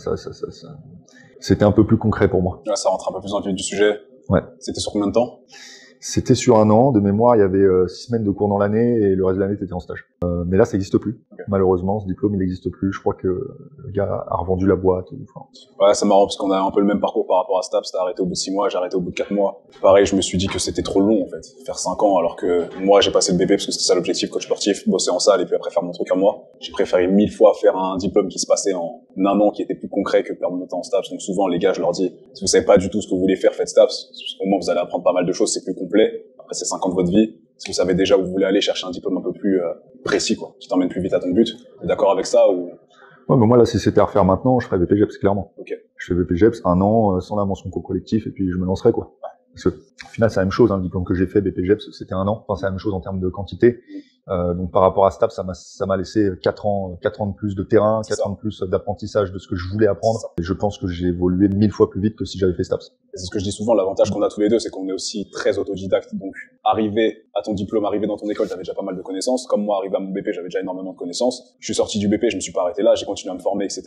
c'était un peu plus concret pour moi. Ouais, ça rentre un peu plus dans le vif du sujet. Ouais. C'était sur combien de temps? C'était sur 1 an. De mémoire, il y avait 6 semaines de cours dans l'année et le reste de l'année, t'étais en stage. Mais là, ça n'existe plus. Okay. Malheureusement, ce diplôme, il n'existe plus. Je crois que le gars a revendu la boîte. Enfin... Ouais, c'est marrant parce qu'on a un peu le même parcours par rapport à STAPS. T'as arrêté au bout de 6 mois, j'ai arrêté au bout de 4 mois. Pareil, je me suis dit que c'était trop long, en fait. Faire 5 ans, alors que moi, j'ai passé le BP parce que c'était ça l'objectif, coach sportif, bosser en salle et puis après faire mon truc à moi. J'ai préféré 1000 fois faire un diplôme qui se passait en 1 an, qui était plus concret que perdre mon temps en STAPS. Donc souvent, les gars, je leur dis, si vous savez pas du tout ce que vous voulez faire, faites STAPS. Au moins, vous allez apprendre pas mal de choses, c'est plus complet. Après, c'est 5 ans de votre vie. Si vous savez déjà où vous voulez aller chercher un diplôme un peu plus précis, quoi, qui t'emmène plus vite à ton but. T'es d'accord avec ça ou... Ouais, mais moi, là, si c'était à refaire maintenant, je ferais BPGEPS, clairement. Okay. Je fais BPGEPS 1 an, sans la mention co-collectif, et puis je me lancerai, quoi. Ouais. Parce que, au final, c'est la même chose, hein, le diplôme que j'ai fait, BPGEPS, c'était 1 an. Enfin, c'est la même chose en termes de quantité. Donc, par rapport à STAPS, ça m'a laissé 4 ans de plus de terrain, 4 ans de plus d'apprentissage de ce que je voulais apprendre. Et je pense que j'ai évolué 1000 fois plus vite que si j'avais fait STAPS. Et c'est ce que je dis souvent, l'avantage qu'on a tous les deux, c'est qu'on est aussi très autodidacte. Donc, arrivé à ton diplôme, arrivé dans ton école, t'avais déjà pas mal de connaissances. Comme moi, arrivé à mon BP, j'avais déjà énormément de connaissances. Je suis sorti du BP, je me suis pas arrêté là, j'ai continué à me former, etc.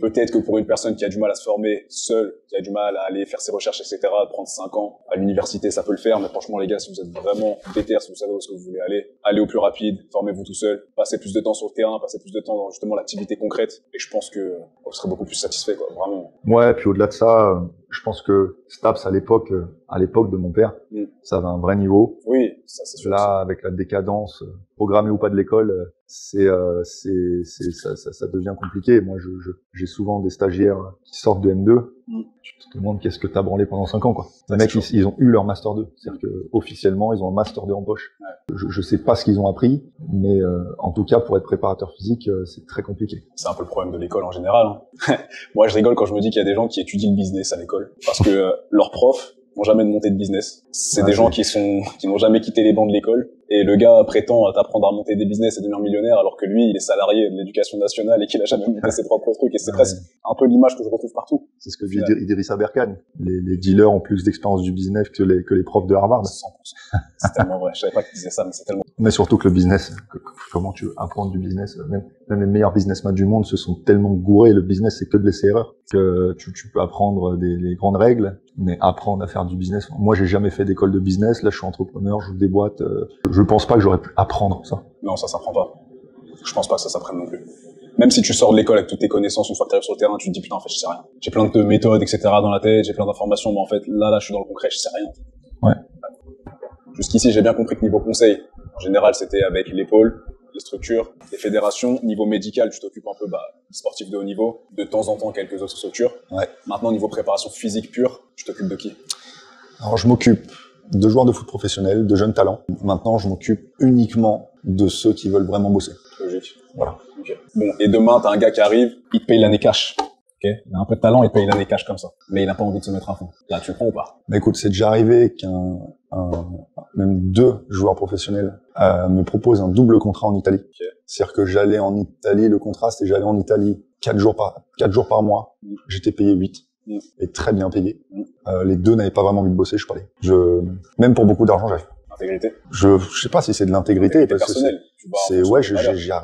Peut-être que pour une personne qui a du mal à se former seule, qui a du mal à aller faire ses recherches, etc., prendre 5 ans à l'université, ça peut le faire. Mais franchement, les gars, si vous êtes vraiment déter, si vous savez où est-ce que vous voulez aller, allez au plus rapide, formez-vous tout seul, passez plus de temps sur le terrain, passez plus de temps dans justement l'activité concrète. Et je pense que vous serez beaucoup plus satisfait, quoi, vraiment. Ouais, puis au-delà de ça, je pense que STAPS à l'époque de mon père, ça avait un vrai niveau. Oui, ça c'est sûr. Là, avec la décadence, programmée ou pas de l'école, ça devient compliqué. Moi, j'ai souvent des stagiaires qui sortent de M2. Tu te demandes qu'est-ce que t'as branlé pendant 5 ans, quoi. Les mecs, ils ont eu leur Master 2. C'est-à-dire que, officiellement, ils ont un Master 2 en poche. Ouais. Je sais pas ce qu'ils ont appris, mais, en tout cas, pour être préparateur physique, c'est très compliqué. C'est un peu le problème de l'école en général, hein. Moi, je rigole quand je me dis qu'il y a des gens qui étudient le business à l'école. Parce que, leurs profs n'ont jamais de montée de business. C'est des gens qui n'ont jamais quitté les bancs de l'école. Et le gars prétend t'apprendre à monter des business et devenir millionnaire alors que lui, il est salarié de l'éducation nationale et qu'il a jamais monté ses propres trucs. Et c'est presque un peu l'image que je retrouve partout. C'est ce que dit Idrissa Berkane. Les dealers ont plus d'expérience du business que les profs de Harvard. 100%. C'est tellement vrai. Je savais pas qu'il disait ça, mais c'est tellement... Mais surtout que le business, comment tu veux apprendre du business, même les meilleurs businessmen du monde se sont tellement gourés. Le business, c'est que de laisser-erreur. Que tu peux apprendre les grandes règles, mais apprendre à faire du business. Moi, j'ai jamais fait d'école de business. Là, je suis entrepreneur, j'ouvre des boîtes. Je pense pas que j'aurais pu apprendre ça. Non, ça s'apprend pas. Je pense pas que ça s'apprenne non plus. Même si tu sors de l'école avec toutes tes connaissances, une fois que tu arrives sur le terrain, tu te dis putain, en fait, je sais rien. J'ai plein de méthodes, etc. dans la tête, j'ai plein d'informations, mais en fait, là, je suis dans le concret, je sais rien. Ouais. Jusqu'ici, j'ai bien compris que niveau conseil, en général, c'était avec l'épaule, les structures, les fédérations. Niveau médical, tu t'occupes un peu des sportifs de haut niveau, de temps en temps quelques autres structures. Ouais. Maintenant, niveau préparation physique pure, tu t'occupes de qui? Alors, je m'occupe de joueurs de foot professionnels, de jeunes talents. Maintenant, je m'occupe uniquement de ceux qui veulent vraiment bosser. Logique. Voilà. Okay. Bon, et demain, t'as un gars qui arrive, il te paye l'année cash. Okay. Il a un peu de talent, il te paye l'année cash comme ça. Mais il n'a pas envie de se mettre à fond. Là, tu le prends ou pas? Mais écoute, c'est déjà arrivé même 2 joueurs professionnels me proposent un double contrat en Italie. Okay. C'est-à-dire que j'allais en Italie, le contrat c'était j'allais en Italie 4 jours par mois. J'étais payé 8. Et très bien payé. Les 2 n'avaient pas vraiment envie de bosser, je parlais. Même pour beaucoup d'argent, j'arrive. Intégrité. Je sais pas si c'est de l'intégrité, parce que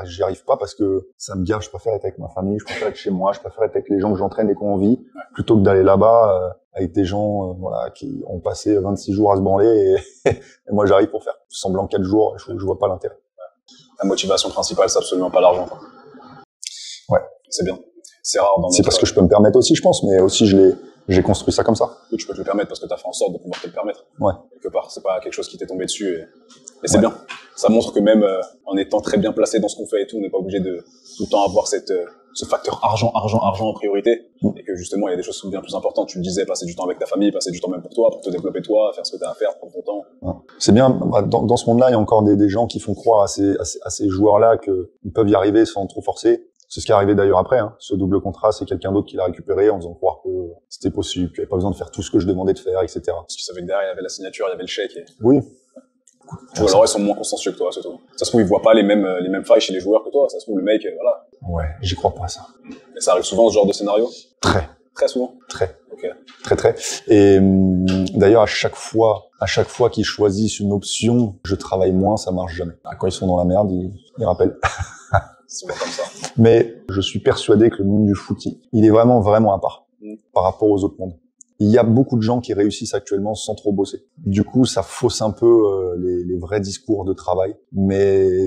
j'y arrive pas parce que ça me gave. Je préfère être avec ma famille, je préfère être chez moi, je préfère être avec les gens que j'entraîne et qu'on vit, plutôt que d'aller là-bas avec des gens qui ont passé 26 jours à se branler et moi j'arrive pour faire semblant 4 jours. Je vois pas l'intérêt. La motivation principale, c'est absolument pas l'argent. Ouais. C'est bien. C'est rare dans C'est parce que je peux me permettre aussi, je pense, mais aussi j'ai construit ça comme ça. Oui, tu peux te le permettre parce que tu as fait en sorte de pouvoir te le permettre. Ouais. Quelque part, c'est pas quelque chose qui t'est tombé dessus et c'est bien. Ça montre que même en étant très bien placé dans ce qu'on fait et tout, on n'est pas obligé de tout le temps avoir ce facteur argent en priorité et que justement, il y a des choses qui sont bien plus importantes. Tu le disais, passer du temps avec ta famille, passer du temps même pour toi, pour te développer toi, faire ce que tu as à faire, prendre ton temps. Ouais. C'est bien, dans ce monde-là, il y a encore des gens qui font croire à ces joueurs-là qu'ils peuvent y arriver sans trop forcer. C'est ce qui est arrivé d'ailleurs après. Ce double contrat, c'est quelqu'un d'autre qui l'a récupéré en faisant croire que c'était possible, qu'il n'y avait pas besoin de faire tout ce que je demandais de faire, etc. Parce qu'ils savaient que derrière, il y avait la signature, il y avait le chèque. Oui. Ou alors ils sont moins consciencieux que toi, c'est tout. Ça se trouve, ils voient pas les mêmes failles chez les joueurs que toi. Ça se trouve, le mec, voilà. Ouais, j'y crois pas à ça. Mais ça arrive souvent, ce genre de scénario? Très souvent? Très. Ok. Très. Et d'ailleurs, à chaque fois qu'ils choisissent une option, je travaille moins, ça marche jamais. Quand ils sont dans la merde, ils rappellent. C'est comme ça. Mais je suis persuadé que le monde du foot, il est vraiment à part par rapport aux autres mondes. Il y a beaucoup de gens qui réussissent actuellement sans trop bosser. Du coup, ça fausse un peu les vrais discours de travail. Mais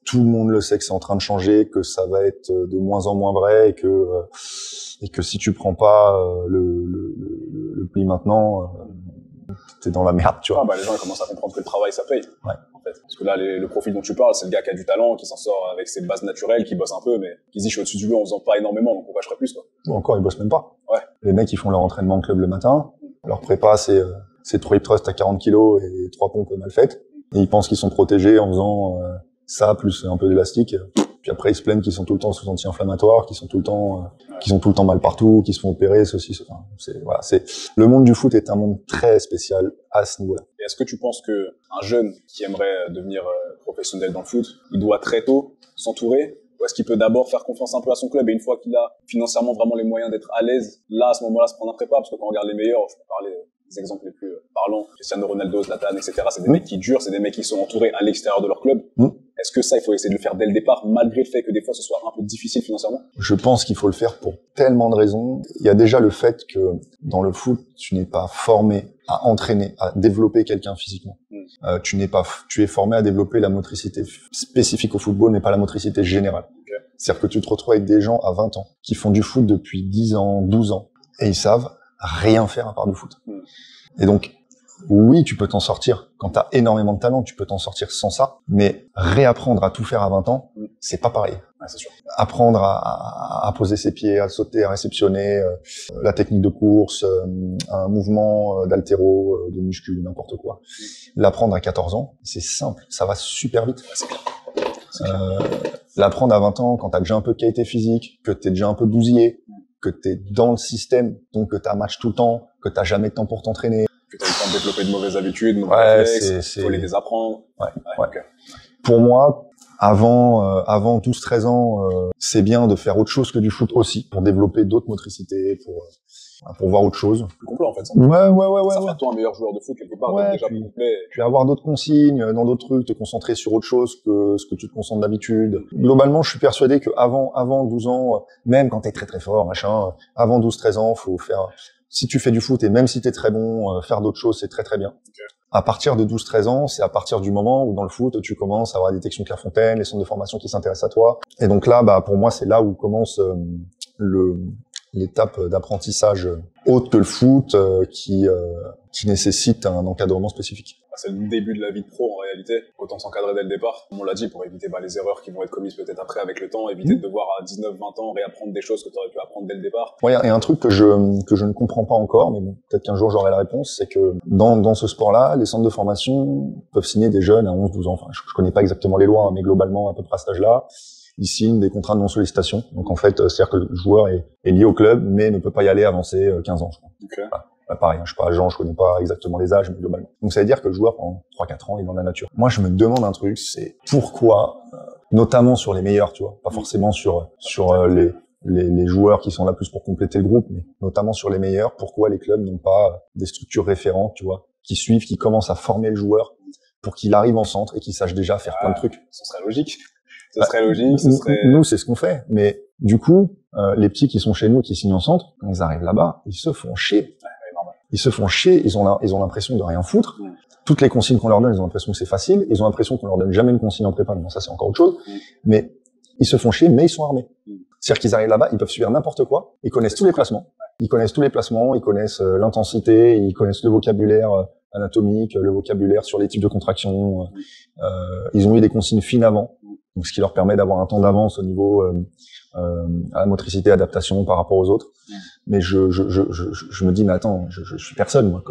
tout le monde le sait que c'est en train de changer, que ça va être de moins en moins vrai et que si tu prends pas le pli maintenant, t'es dans la merde, tu vois. Les gens ils commencent à comprendre que le travail ça paye. Ouais. En fait. Parce que là, le profil dont tu parles, c'est le gars qui a du talent, qui s'en sort avec ses bases naturelles, qui bosse un peu, mais qui se dit je suis au-dessus du lot en faisant pas énormément, donc pourquoi je ferais plus, quoi. Ou encore, ils bossent même pas. Ouais. Les mecs, ils font leur entraînement en club le matin. Leur prépa, c'est 3 hip thrusts à 40 kilos et 3 pompes mal faites. Et ils pensent qu'ils sont protégés en faisant ça plus un peu d'élastique. Puis après, ils se plaignent qu'ils sont tout le temps sous anti-inflammatoires, qu'ils ont tout le temps mal partout, qu'ils se font opérer, ceci, enfin, le monde du foot est un monde très spécial à ce niveau-là. Et est-ce que tu penses que un jeune qui aimerait devenir professionnel dans le foot, il doit très tôt s'entourer? Ou est-ce qu'il peut d'abord faire confiance un peu à son club et une fois qu'il a financièrement vraiment les moyens d'être à l'aise, là, à ce moment-là, se prendre un prépa? Parce que quand on regarde les meilleurs, je peux parler des exemples les plus parlants, Cristiano Ronaldo, Zlatan, etc. C'est des mecs qui durent, c'est des mecs qui sont entourés à l'extérieur de leur club. Est-ce que ça, il faut essayer de le faire dès le départ, malgré le fait que des fois, ce soit un peu difficile financièrement? Je pense qu'il faut le faire pour tellement de raisons. Il y a déjà le fait que dans le foot, tu n'es pas formé à entraîner, à développer quelqu'un physiquement. Tu es formé à développer la motricité spécifique au football, mais pas la motricité générale. Okay. C'est-à-dire que tu te retrouves avec des gens à 20 ans qui font du foot depuis 10 ans, 12 ans, et ils savent rien faire à part du foot. Et donc, oui, tu peux t'en sortir. Quand t'as énormément de talent, tu peux t'en sortir sans ça. Mais réapprendre à tout faire à 20 ans, c'est pas pareil. Ouais, c'est sûr. Apprendre à poser ses pieds, à sauter, à réceptionner, la technique de course, un mouvement d'haltéro, de muscu, n'importe quoi. L'apprendre à 14 ans, c'est simple, ça va super vite. Ouais, c'est clair. L'apprendre à 20 ans, quand t'as déjà un peu de qualité physique, que t'es déjà un peu bousillé, que t'es dans le système, donc que t'as match tout le temps, que t'as jamais de temps pour t'entraîner. Que t'as eu le temps de développer de mauvaises habitudes, de mauvais réflexes, faut les désapprendre. Ouais. Okay. Pour moi, avant 12-13 ans, c'est bien de faire autre chose que du foot aussi, pour développer d'autres motricités, pour voir autre chose. Plus complet, en fait. Ça. Ouais. Ça fait toi un meilleur joueur de foot quelque part, ouais, donc déjà plus complet. Puis avoir d'autres consignes dans d'autres trucs, te concentrer sur autre chose que ce que tu te concentres d'habitude. Globalement, je suis persuadé que avant 12 ans, même quand t'es très très fort, machin, avant 12-13 ans, faut faire, si tu fais du foot et même si t'es très bon, faire d'autres choses, c'est très très bien. Okay. À partir de 12-13 ans, c'est à partir du moment où dans le foot, tu commences à avoir la détection Clairefontaine, les centres de formation qui s'intéressent à toi. Et donc là, pour moi, c'est là où commence l'étape d'apprentissage autre que le foot qui nécessite un encadrement spécifique. C'est le début de la vie de pro en réalité, autant s'encadrer dès le départ, comme on l'a dit, pour éviter les erreurs qui vont être commises peut-être après avec le temps, éviter de devoir à 19-20 ans réapprendre des choses que tu aurais pu apprendre dès le départ. Ouais, et un truc que je ne comprends pas encore, mais bon, peut-être qu'un jour j'aurai la réponse, c'est que dans ce sport-là, les centres de formation peuvent signer des jeunes à 11-12 ans, enfin je connais pas exactement les lois, hein, mais globalement à peu près à cet âge-là, ils signent des contrats de non-sollicitation. Donc en fait, c'est-à-dire que le joueur est lié au club, mais ne peut pas y aller avant ses 15 ans, je crois. Okay. Voilà. Pareil, je suis pas agent, je connais pas exactement les âges, mais globalement. Donc ça veut dire que le joueur, pendant 3-4 ans, il est dans la nature. Moi, je me demande un truc, c'est pourquoi, notamment sur les meilleurs, tu vois, pas forcément sur les joueurs qui sont là plus pour compléter le groupe, mais notamment sur les meilleurs, pourquoi les clubs n'ont pas des structures référentes, tu vois, qui suivent, qui commencent à former le joueur pour qu'il arrive en centre et qu'il sache déjà faire plein de trucs. Ce serait logique. Ce serait logique, ce serait... Nous, c'est ce qu'on fait, mais du coup, les petits qui sont chez nous, qui signent en centre, quand ils arrivent là-bas, ils se font chier. Ils se font chier, ils ont l'impression de rien foutre. Toutes les consignes qu'on leur donne, ils ont l'impression que c'est facile. Ils ont l'impression qu'on leur donne jamais une consigne en prépa. Bon, ça, c'est encore autre chose. Mais ils se font chier, mais ils sont armés. C'est-à-dire qu'ils arrivent là-bas, ils peuvent subir n'importe quoi. Ils connaissent tous les placements. Ils connaissent l'intensité, ils connaissent le vocabulaire anatomique, le vocabulaire sur les types de contractions. Ils ont eu des consignes fines avant. Donc, ce qui leur permet d'avoir un temps d'avance au niveau à la motricité, adaptation par rapport aux autres. Mais je me dis, mais attends, je suis personne, moi.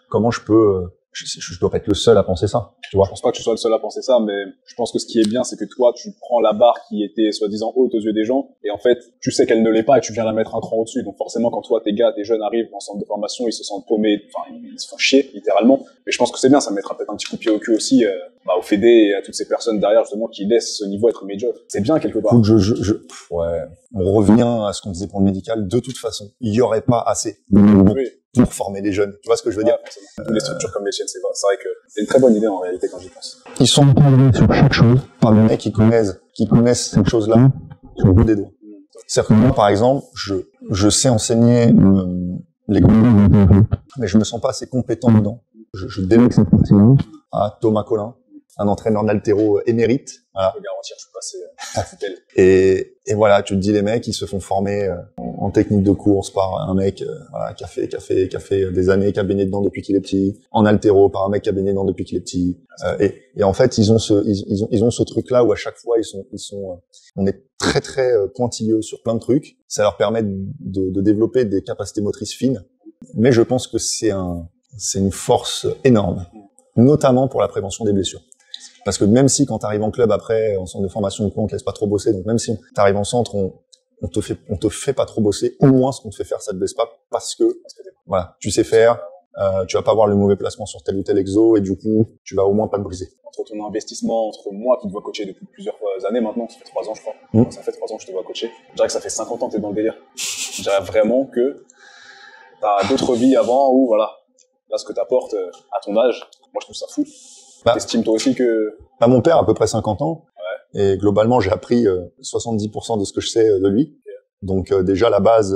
Comment je peux, je dois pas être le seul à penser ça, tu vois. Je pense pas que tu sois le seul à penser ça, mais je pense que ce qui est bien, c'est que toi, tu prends la barre qui était soi-disant haute aux yeux des gens, et en fait, tu sais qu'elle ne l'est pas, et tu viens la mettre un cran au-dessus. Donc forcément, quand toi, tes jeunes arrivent en centre de formation, ils se sentent paumés, enfin, ils se font chier, littéralement. Mais je pense que c'est bien, ça mettra peut-être un petit coup de pied au cul aussi, au Fédé et à toutes ces personnes derrière, justement, qui laissent ce niveau être médiocre. C'est bien, quelque part. Écoute, ouais. On revient à ce qu'on disait pour le médical. De toute façon, il y aurait pas assez pour former les jeunes. Tu vois ce que je veux dire? Les structures comme les siennes, c'est vrai que c'est une très bonne idée, en réalité, quand j'y pense. Ils sont encadrés sur chaque chose par des mecs qui connaissent cette chose-là sur le bout des doigts. C'est-à-dire que moi, par exemple, je sais enseigner les grands, mais je me sens pas assez compétent dedans. Je délègue cette partie-là à Thomas Collin, un entraîneur d'haltéro émérite. Voilà. Je peux garantir, je suis passé à Foutel. Et voilà, tu te dis, les mecs, ils se font former en technique de course par un mec qui a fait des années, qui a baigné dedans depuis qu'il est petit, en haltéro par un mec qui a baigné dedans depuis qu'il est petit. Et en fait, ils ont ce truc-là où à chaque fois on est très très pointilleux sur plein de trucs. Ça leur permet de développer des capacités motrices fines. Mais je pense que c'est une force énorme, notamment pour la prévention des blessures. Parce que même si quand tu arrives en club après, en centre de formation, on te laisse pas trop bosser, donc même si tu arrives en centre, on te fait pas trop bosser, au moins ce qu'on te fait faire, ça te blesse pas, parce que voilà, tu sais faire, tu vas pas avoir le mauvais placement sur tel ou tel exo, et du coup, tu vas au moins pas te briser. Entre ton investissement, entre moi qui te vois coacher depuis plusieurs années maintenant, ça fait 3 ans je crois, ça fait 3 ans que je te vois coacher, je dirais que ça fait 50 ans que t'es dans le délire. Je dirais vraiment que t'as d'autres vies avant, où voilà, là ce que t'apportes à ton âge, moi je trouve ça fou. T'estimes toi aussi que... Mon père a à peu près 50 ans, et globalement j'ai appris 70% de ce que je sais de lui. Donc déjà la base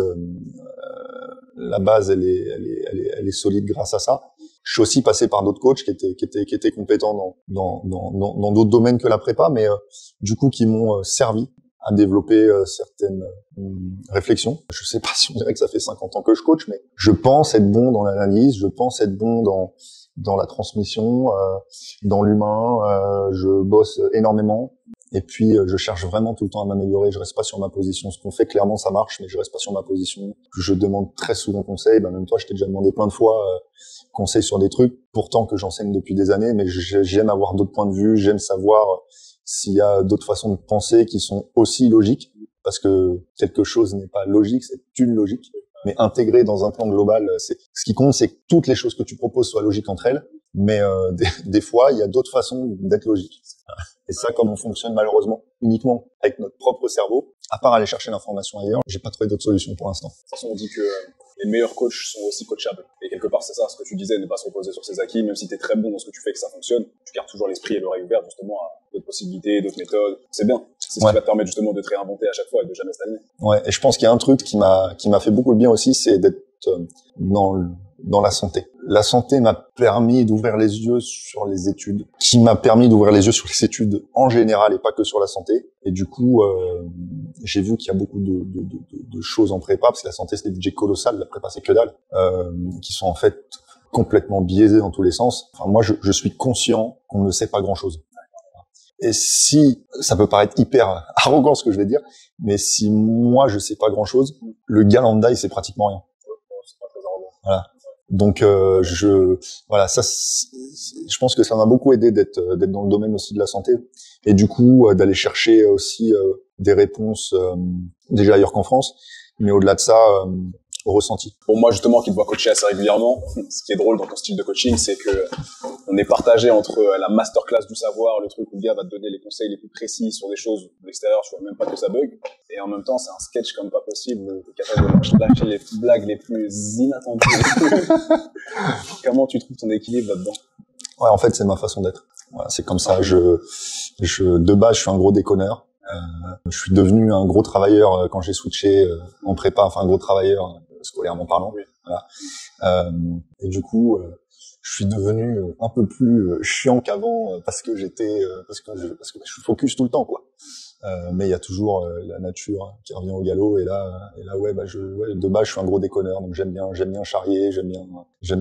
elle est solide grâce à ça. Je suis aussi passé par d'autres coachs qui étaient compétents dans d'autres domaines que la prépa, mais du coup qui m'ont servi à développer certaines réflexions. Je sais pas si on dirait que ça fait 50 ans que je coach, mais je pense être bon dans l'analyse, je pense être bon dans la transmission, dans l'humain, je bosse énormément. Et puis, je cherche vraiment tout le temps à m'améliorer. Je reste pas sur ma position. Ce qu'on fait, clairement, ça marche, mais je reste pas sur ma position. Je demande très souvent conseil. Même toi, je t'ai déjà demandé plein de fois conseil sur des trucs, pourtant que j'enseigne depuis des années, mais j'aime avoir d'autres points de vue. J'aime savoir s'il y a d'autres façons de penser qui sont aussi logiques, parce que quelque chose n'est pas logique, c'est une logique. Mais intégré dans un plan global, ce qui compte, c'est que toutes les choses que tu proposes soient logiques entre elles. Mais des fois, il y a d'autres façons d'être logique. Et ça, comme on fonctionne malheureusement uniquement avec notre propre cerveau, à part aller chercher l'information ailleurs, j'ai pas trouvé d'autres solutions pour l'instant. De toute façon, on dit que les meilleurs coachs sont aussi coachables. Et quelque part, c'est ça, ce que tu disais, ne pas se reposer sur ses acquis, même si t'es très bon dans ce que tu fais, que ça fonctionne, tu gardes toujours l'esprit et l'oreille ouverte justement à d'autres possibilités, d'autres méthodes. C'est bien. C'est ce qui va te permettre justement de te réinventer à chaque fois et de jamais stagner. Ouais, et je pense qu'il y a un truc qui m'a fait beaucoup de bien aussi, c'est d'être dans la santé. La santé m'a permis d'ouvrir les yeux sur les études, qui m'a permis d'ouvrir les yeux sur les études en général et pas que sur la santé. Et du coup, j'ai vu qu'il y a beaucoup de choses en prépa, parce que la santé c'est des budgets colossaux, la prépa c'est que dalle, qui sont en fait complètement biaisés dans tous les sens. Enfin, moi, je suis conscient qu'on ne sait pas grand-chose. Et si, ça peut paraître hyper arrogant ce que je vais dire, mais si moi je sais pas grand-chose, le gars lambda il sait pratiquement rien. Voilà. Donc voilà, ça, je pense que ça m'a beaucoup aidé d'être dans le domaine aussi de la santé, et du coup d'aller chercher aussi des réponses déjà ailleurs qu'en France, mais au-delà de ça, au ressenti. Pour moi, justement, qui te vois coacher assez régulièrement, ce qui est drôle dans ton style de coaching, c'est que on est partagé entre la masterclass du savoir, le truc où le gars va te donner les conseils les plus précis sur des choses de l'extérieur, tu vois même pas que ça bug, et en même temps, c'est un sketch comme pas possible, t'es capable de lâcher les blagues les plus inattendues. Comment tu trouves ton équilibre là-dedans? Ouais, en fait, c'est ma façon d'être. Voilà, c'est comme ça. De base, je suis un gros déconneur. Je suis devenu un gros travailleur quand j'ai switché en prépa, enfin un gros travailleur scolairement parlant. Oui. Voilà. Et du coup, je suis devenu un peu plus chiant qu'avant parce que parce que je suis focus tout le temps, quoi. Mais il y a toujours la nature qui revient au galop, et là ouais, de base je suis un gros déconneur, donc j'aime bien charrier, j'aime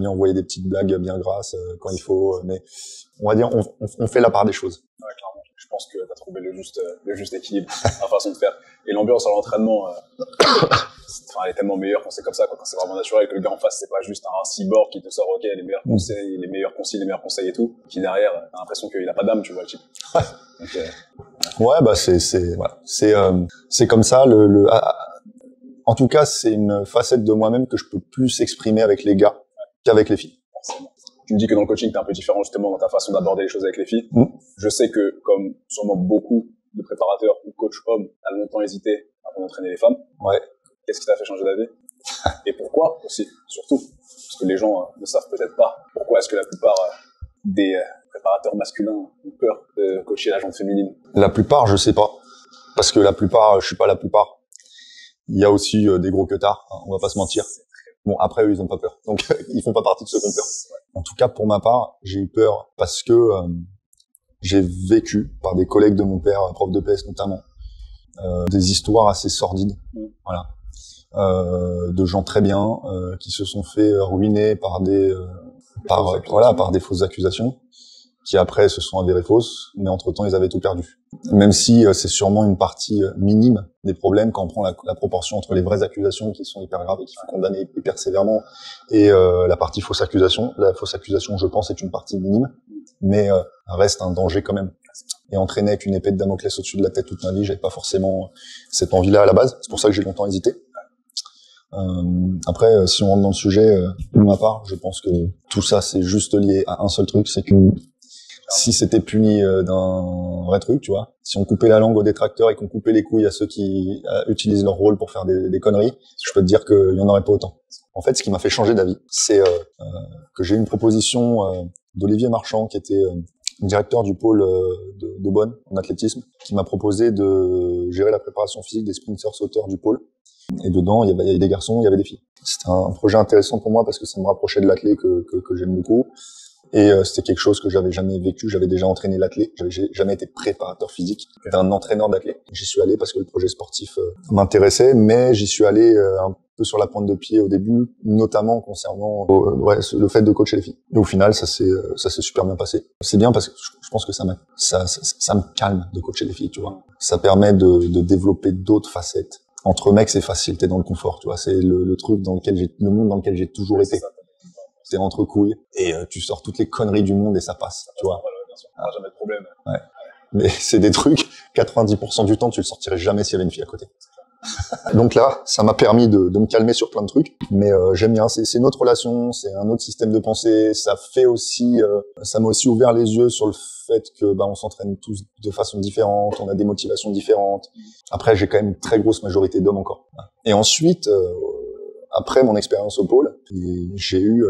bien envoyer des petites blagues bien grasses quand il faut, mais on va dire on fait la part des choses. Ouais, clairement. Je pense que t'as trouvé le juste équilibre, la façon de faire. Et l'ambiance à l'entraînement, elle est tellement meilleure quand c'est comme ça, quand c'est vraiment naturel, que le gars en face, c'est pas juste un cyborg qui te sort, ok, les meilleurs conseils, les meilleurs conseils et tout, qui derrière, t'as l'impression qu'il a pas d'âme, tu vois, le type. Ouais. Donc, ouais, bah c'est comme ça. En tout cas, c'est une facette de moi-même que je peux plus exprimer avec les gars qu'avec les filles. Forcément. Tu me dis que dans le coaching, t'es un peu différent justement dans ta façon d'aborder les choses avec les filles. Je sais que, comme sûrement beaucoup de préparateurs ou coachs hommes, t'as longtemps hésité avant d'entraîner les femmes. Ouais. Qu'est-ce qui t'a fait changer d'avis? Et pourquoi aussi, surtout, parce que les gens ne savent peut-être pas, pourquoi est-ce que la plupart des préparateurs masculins ont peur de coacher la jante féminine? La plupart, je sais pas. Parce que la plupart, je suis pas la plupart. Il y a aussi des gros queutards, hein, on va pas se mentir. Bon, après, eux, ils ont pas peur. Donc, ils font pas partie de ceux qui ont peur. En tout cas, pour ma part, j'ai eu peur parce que j'ai vécu, par des collègues de mon père, prof de PS notamment, des histoires assez sordides. Voilà. De gens très bien, qui se sont fait ruiner par des fausses accusations, qui après se sont avérées fausses, mais entre-temps ils avaient tout perdu. Même si c'est sûrement une partie minime des problèmes quand on prend la proportion entre les vraies accusations qui sont hyper graves et qui faut condamner hyper sévèrement, et la partie fausse accusation. La fausse accusation, je pense, est une partie minime, mais reste un danger quand même. Et entraîner avec une épée de Damoclès au-dessus de la tête toute ma vie, j'avais pas forcément cette envie-là à la base. C'est pour ça que j'ai longtemps hésité. Après, si on rentre dans le sujet, de ma part, je pense que tout ça, c'est juste lié à un seul truc, c'est que si c'était puni d'un vrai truc, tu vois, si on coupait la langue aux détracteurs et qu'on coupait les couilles à ceux qui utilisent leur rôle pour faire des conneries, je peux te dire qu'il y en aurait pas autant. En fait, ce qui m'a fait changer d'avis, c'est que j'ai eu une proposition d'Olivier Marchand, qui était directeur du pôle de Bonn en athlétisme, qui m'a proposé de gérer la préparation physique des sprinteurs sauteurs du pôle. Et dedans, il y avait des garçons, il y avait des filles. C'était un projet intéressant pour moi parce que ça me rapprochait de l'athlé que j'aime beaucoup. Et c'était quelque chose que j'avais jamais vécu. J'avais déjà entraîné l'athlé. J'avais jamais été préparateur physique d'un entraîneur d'athlé. J'y suis allé parce que le projet sportif m'intéressait, mais j'y suis allé un peu sur la pointe de pied au début, notamment concernant le fait de coacher les filles. Et au final, ça s'est super bien passé. C'est bien parce que je pense que ça me calme de coacher les filles, tu vois. Ça permet de développer d'autres facettes. Entre mecs, c'est facile, t'es dans le confort, tu vois. C'est le truc le monde dans lequel j'ai toujours été. T'es entre couilles et tu sors toutes les conneries du monde et ça passe, tu vois. Bien sûr, on n'a jamais de problème. Ouais. Mais c'est des trucs, 90% du temps, tu le sortirais jamais s'il y avait une fille à côté. Donc là, ça m'a permis de me calmer sur plein de trucs, mais j'aime bien. C'est une autre relation, c'est un autre système de pensée. Ça m'a aussi ouvert les yeux sur le fait que on s'entraîne tous de façon différente, on a des motivations différentes. Après, j'ai quand même une très grosse majorité d'hommes encore. Et ensuite, après mon expérience au pôle, j'ai eu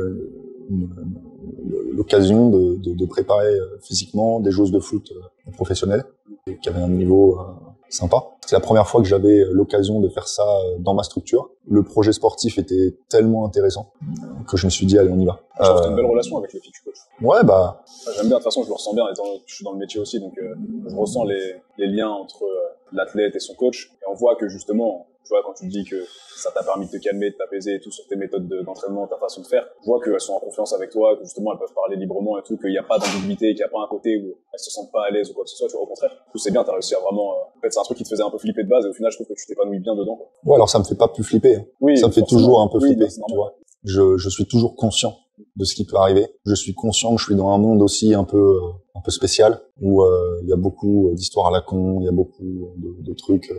l'occasion de préparer physiquement des joueuses de foot professionnelles qui avaient un niveau sympa. C'est la première fois que j'avais l'occasion de faire ça dans ma structure. Le projet sportif était tellement intéressant que je me suis dit allez, on y va. Je trouve que t'as une belle relation avec les filles que tu coaches. Ouais, j'aime bien, de toute façon je le ressens bien, étant je suis dans le métier aussi, donc je ressens les liens entre l'athlète et son coach. Et on voit que justement, tu vois, quand tu dis que ça t'a permis de te calmer, de t'apaiser et tout sur tes méthodes d'entraînement, ta façon de faire, je vois qu'elles sont en confiance avec toi, que justement elles peuvent parler librement et tout, qu'il n'y a pas d'ambiguïté, qu'il n'y a pas un côté où elles se sentent pas à l'aise ou quoi que ce soit, tu vois, au contraire. Tout c'est bien, t'as réussi à vraiment, en fait, c'est un truc qui te faisait un peu flipper de base et au final, je trouve que tu t'épanouis bien dedans, quoi. Ouais, alors ça me fait pas plus flipper. Hein. Oui, ça me fait toujours un peu flipper, tu vois. Je suis toujours conscient de ce qui peut arriver. Je suis conscient que je suis dans un monde aussi un peu spécial où il y a beaucoup d'histoires à la con, il y a beaucoup de trucs.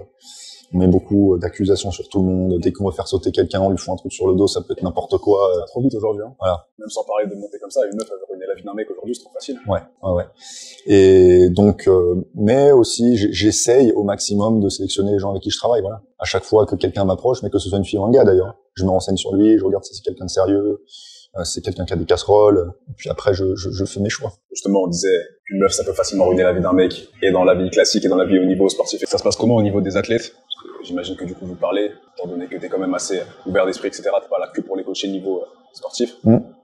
On met beaucoup d'accusations sur tout le monde. Dès qu'on veut faire sauter quelqu'un, on lui fout un truc sur le dos, ça peut être n'importe quoi. Ça va trop vite aujourd'hui, hein. Voilà. Même sans parler de monter comme ça, une meuf, elle veut ruiner la vie d'un mec aujourd'hui, c'est trop facile. Ouais. Et donc, mais aussi, j'essaye au maximum de sélectionner les gens avec qui je travaille, voilà. À chaque fois que quelqu'un m'approche, mais que ce soit une fille ou un gars d'ailleurs, je me renseigne sur lui, je regarde si c'est quelqu'un de sérieux, c'est quelqu'un qui a des casseroles, et puis après, je fais mes choix. Justement, on disait, une meuf, ça peut facilement ruiner la vie d'un mec, et dans la vie classique, et dans la vie au niveau sportif. Et ça se passe comment au niveau des athlètes? J'imagine que du coup, vous parlez, étant donné que t'es quand même assez ouvert d'esprit, etc. T'es pas là que pour les coacher niveau sportif.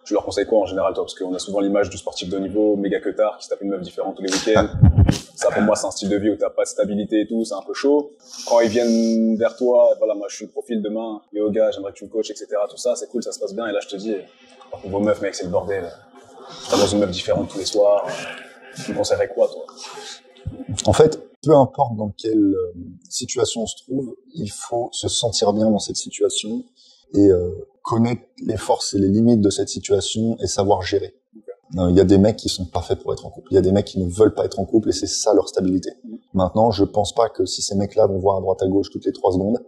Tu leur conseilles quoi en général, toi? Parce qu'on a souvent l'image du sportif de haut niveau, méga queutard, qui se tape une meuf différente tous les week-ends. Ça, pour moi, c'est un style de vie où t'as pas de stabilité et tout, c'est un peu chaud. Quand ils viennent vers toi, voilà, moi, je suis le profil demain, yoga, j'aimerais que tu me coaches, etc. Tout ça, c'est cool, ça se passe bien. Et là, je te dis, vos meufs, mec, c'est le bordel. T'as dans une meuf différente tous les soirs. Tu me conseillerais quoi, toi? En fait, peu importe dans quelle situation on se trouve, il faut se sentir bien dans cette situation et connaître les forces et les limites de cette situation et savoir gérer. Il y a des mecs qui sont pas faits pour être en couple. Il y a des mecs qui ne veulent pas être en couple et c'est ça leur stabilité. Maintenant, je pense pas que si ces mecs-là vont voir à droite à gauche toutes les 3 secondes,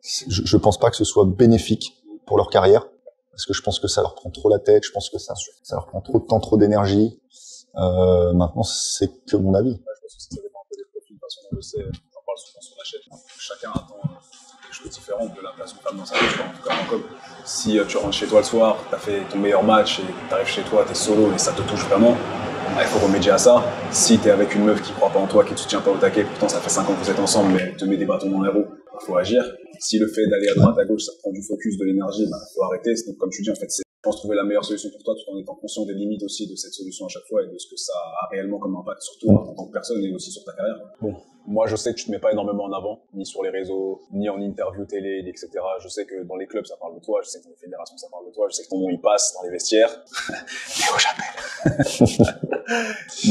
je pense pas que ce soit bénéfique pour leur carrière parce que je pense que ça leur prend trop la tête, je pense que ça leur prend trop de temps, trop d'énergie. Maintenant, c'est que mon avis. Je pense que ça dépend un peu des profils, parce qu'on le sait, j'en parle souvent sur la chaîne. Chacun attend quelque chose de différent de la place d'une femme dans sa vie, en tout cas, comme si tu rentres chez toi le soir, t'as fait ton meilleur match et t'arrives chez toi, t'es solo et ça te touche vraiment, il faut remédier à ça. Si t'es avec une meuf qui croit pas en toi, qui te soutient pas au taquet, pourtant ça fait 5 ans que vous êtes ensemble, mais elle te met des bâtons dans les roues, il faut agir. Si le fait d'aller à droite, à gauche, ça prend du focus, de l'énergie, faut arrêter. Donc, comme tu dis, en fait, je pense trouver la meilleure solution pour toi, tout en étant conscient des limites aussi de cette solution à chaque fois et de ce que ça a réellement comme impact sur toi en tant que personne et aussi sur ta carrière. Bon, moi je sais que tu te mets pas énormément en avant, ni sur les réseaux, ni en interview télé, etc. Je sais que dans les clubs ça parle de toi, je sais que dans les fédérations ça parle de toi, je sais que ton nom il passe dans les vestiaires. Léo j'appelle.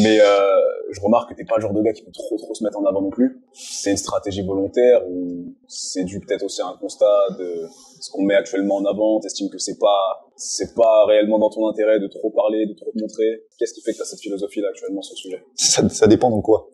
Mais je remarque que t'es pas le genre de gars qui peut trop se mettre en avant non plus. C'est une stratégie volontaire ou c'est dû peut-être aussi à un constat de ce qu'on met actuellement en avant, t'estimes que c'est pas réellement dans ton intérêt de trop parler, de trop te montrer. Qu'est-ce qui fait que t'as cette philosophie-là actuellement sur le sujet? Ça dépend dans quoi.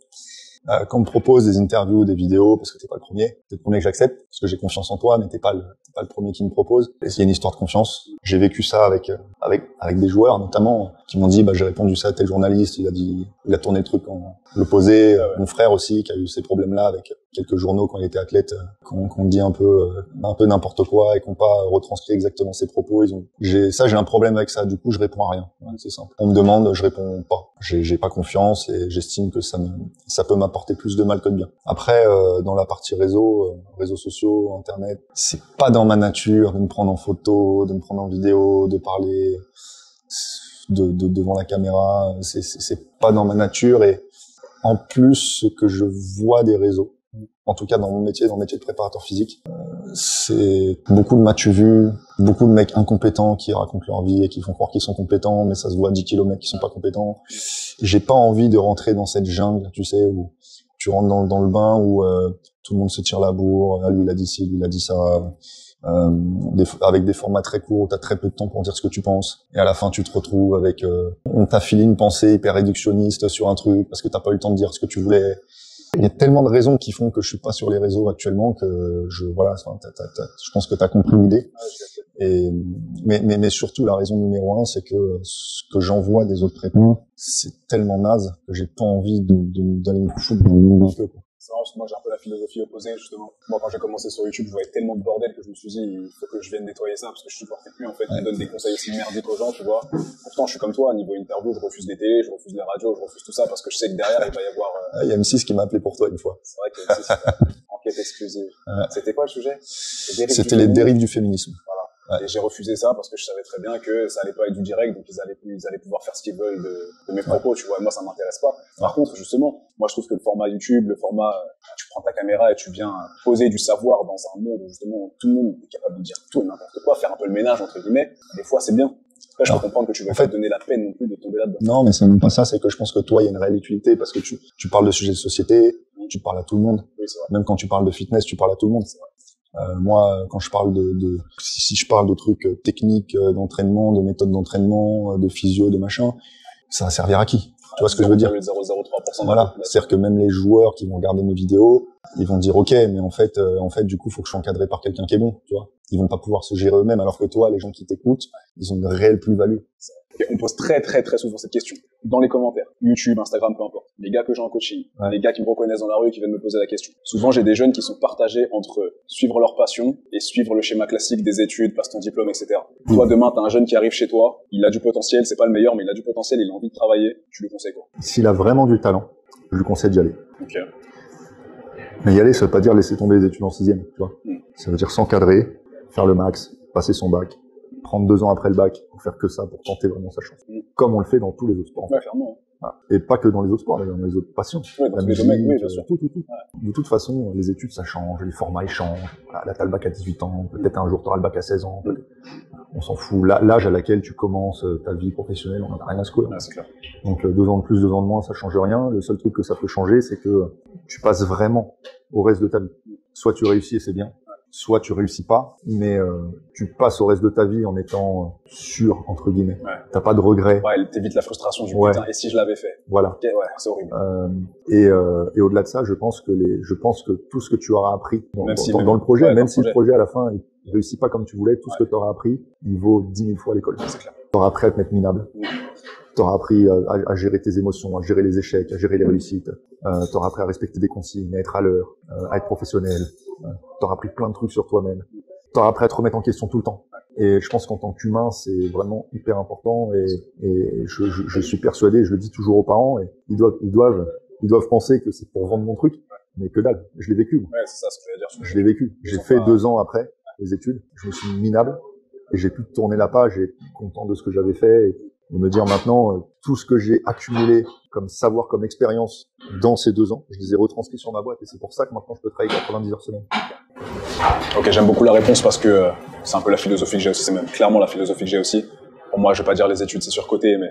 Quand on me propose des interviews, des vidéos, parce que t'es pas le premier, t'es le premier que j'accepte, parce que j'ai confiance en toi, mais t'es pas le premier qui me propose. Et il y a une histoire de confiance. J'ai vécu ça avec des joueurs, notamment, qui m'ont dit, j'ai répondu ça à tel journaliste, il a tourné le truc en l'opposé. Mon frère aussi, qui a eu ces problèmes-là avec quelques journaux quand il était athlète, qu'on dit un peu n'importe quoi et qu'on pas retranscrit exactement ses propos. J'ai un problème avec ça. Du coup, je réponds à rien. Ouais, c'est simple. On me demande, je réponds pas. J'ai pas confiance et j'estime que ça peut m'apporter plus de mal que de bien. Après, dans la partie réseaux sociaux, internet, c'est pas dans ma nature de me prendre en photo, de me prendre en vidéo, de parler devant la caméra. C'est pas dans ma nature et en plus, ce que je vois des réseaux, en tout cas dans mon métier, dans le métier de préparateur physique, c'est beaucoup de m'as-tu vu, beaucoup de mecs incompétents qui racontent leur vie et qui font croire qu'ils sont compétents, mais ça se voit à 10 km qu'ils sont pas compétents. J'ai pas envie de rentrer dans cette jungle, tu sais, où tu rentres dans le bain où tout le monde se tire la bourre, lui il a dit ci, lui il a dit ça, avec des formats très courts où t'as très peu de temps pour dire ce que tu penses, et à la fin tu te retrouves avec on t'a filé une pensée hyper réductionniste sur un truc parce que t'as pas eu le temps de dire ce que tu voulais. Il y a tellement de raisons qui font que je suis pas sur les réseaux actuellement que je pense que t'as compris l'idée. Et mais surtout la raison numéro 1, c'est que ce que j'envoie des autres prépa, c'est tellement naze que j'ai pas envie d'aller me foutre dans le monde un peu, quoi. C'est marrant parce que moi j'ai un peu la philosophie opposée justement. Moi quand j'ai commencé sur YouTube, je voyais tellement de bordel que je me suis dit il faut que je vienne nettoyer ça parce que je supportais plus en fait. On donne des conseils aussi merdiques aux gens, tu vois. Pourtant je suis comme toi, niveau interview, je refuse les télés, je refuse les radios, je refuse tout ça parce que je sais que derrière il va y avoir... Il y a M6 qui m'a appelé pour toi une fois. C'est vrai que M6, enquête exclusive. C'était quoi le sujet? C'était les dérives du féminisme. Voilà. Et j'ai refusé ça parce que je savais très bien que ça allait pas être du direct, donc ils allaient pouvoir faire ce qu'ils veulent de mes propos, tu vois. Et moi, ça m'intéresse pas. Par contre, justement, moi, je trouve que le format YouTube, tu prends ta caméra et tu viens poser du savoir dans un monde où justement tout le monde est capable de dire tout et n'importe quoi, faire un peu le ménage, entre guillemets. Des fois, c'est bien. Après, je peux comprendre que tu veux pas te donner la peine non plus de tomber là-dedans. Non, mais c'est même pas ça, c'est que je pense que toi, il y a une réelle utilité parce que tu parles de sujets de société, tu parles à tout le monde. Oui, c'est vrai. Même quand tu parles de fitness, tu parles à tout le monde. Moi, quand je parle si je parle de trucs techniques, d'entraînement, de méthodes d'entraînement, de physio, de machin, ça va servir à qui? Tu vois ce que je veux dire? 0,003%. Voilà. C'est-à-dire que même les joueurs qui vont regarder mes vidéos, ils vont dire OK, mais en fait, du coup, faut que je sois encadré par quelqu'un qui est bon, tu vois. Ils vont pas pouvoir se gérer eux-mêmes, alors que toi, les gens qui t'écoutent, ils ont une réelle plus-value. Et on pose très souvent cette question dans les commentaires, YouTube, Instagram, peu importe. Les gars que j'ai en coaching, les gars qui me reconnaissent dans la rue, qui viennent me poser la question. Souvent, j'ai des jeunes qui sont partagés entre suivre leur passion et suivre le schéma classique des études, passe ton diplôme, etc. Toi, demain, t'as un jeune qui arrive chez toi, il a du potentiel, c'est pas le meilleur, mais il a du potentiel, il a envie de travailler, tu lui conseilles quoi? S'il a vraiment du talent, je lui conseille d'y aller. Ok. Mais y aller, ça veut pas dire laisser tomber les études en 6e, tu vois. Ça veut dire s'encadrer, faire le max, passer son bac, prendre 2 ans après le bac pour faire que ça, pour tenter vraiment sa chance. Comme on le fait dans tous les autres sports. Ouais, clairement. Voilà. Et pas que dans les autres sports, d'ailleurs, dans les autres passions. Ouais, dans tous les domaines, oui, bien sûr. Tout. Ouais. De toute façon, les études, ça change, les formats, ils changent. Voilà, là, t'as le bac à 18 ans, peut-être un jour t'auras le bac à 16 ans. On s'en fout. L'âge à laquelle tu commences ta vie professionnelle, on en a rien à se coller. Ouais, c'est clair. Donc, 2 ans de plus, 2 ans de moins, ça change rien. Le seul truc que ça peut changer, c'est que tu passes vraiment au reste de ta vie. Soit tu réussis et c'est bien, soit tu réussis pas, mais tu passes au reste de ta vie en étant sûr, entre guillemets. Ouais. T'as pas de regrets. Ouais, t'évites la frustration du putain, et si je l'avais fait? Voilà. Okay, ouais, c'est horrible. Et au-delà de ça, je pense que tout ce que tu auras appris dans le projet, ouais, même si le projet à la fin il réussit pas comme tu voulais, tout ce que tu auras appris, il vaut 10 000 fois l'école. C'est clair. T'auras appris à te mettre minable. T'auras appris à gérer tes émotions, à gérer les échecs, à gérer les réussites. T'auras appris à respecter des consignes, à être à l'heure, à être professionnel. T'auras appris plein de trucs sur toi-même. T'auras appris à te remettre en question tout le temps. Et je pense qu'en tant qu'humain, c'est vraiment hyper important. Et je suis persuadé, je le dis toujours aux parents, et ils doivent penser que c'est pour vendre mon truc, mais que dalle. Je l'ai vécu. Ouais, c'est ça, ce que je veux dire. Je l'ai vécu. J'ai fait 2 ans après les études. Je me suis mis minable et j'ai pu tourner la page et être content de ce que j'avais fait et de me dire maintenant tout ce que j'ai accumulé comme savoir, comme expérience dans ces 2 ans, je les ai retranscrits sur ma boîte et c'est pour ça que maintenant je peux travailler 90 heures semaine. Ok, j'aime beaucoup la réponse parce que c'est un peu la philosophie que j'ai aussi, c'est même clairement la philosophie que j'ai aussi. Pour moi, je vais pas dire les études c'est surcoté, mais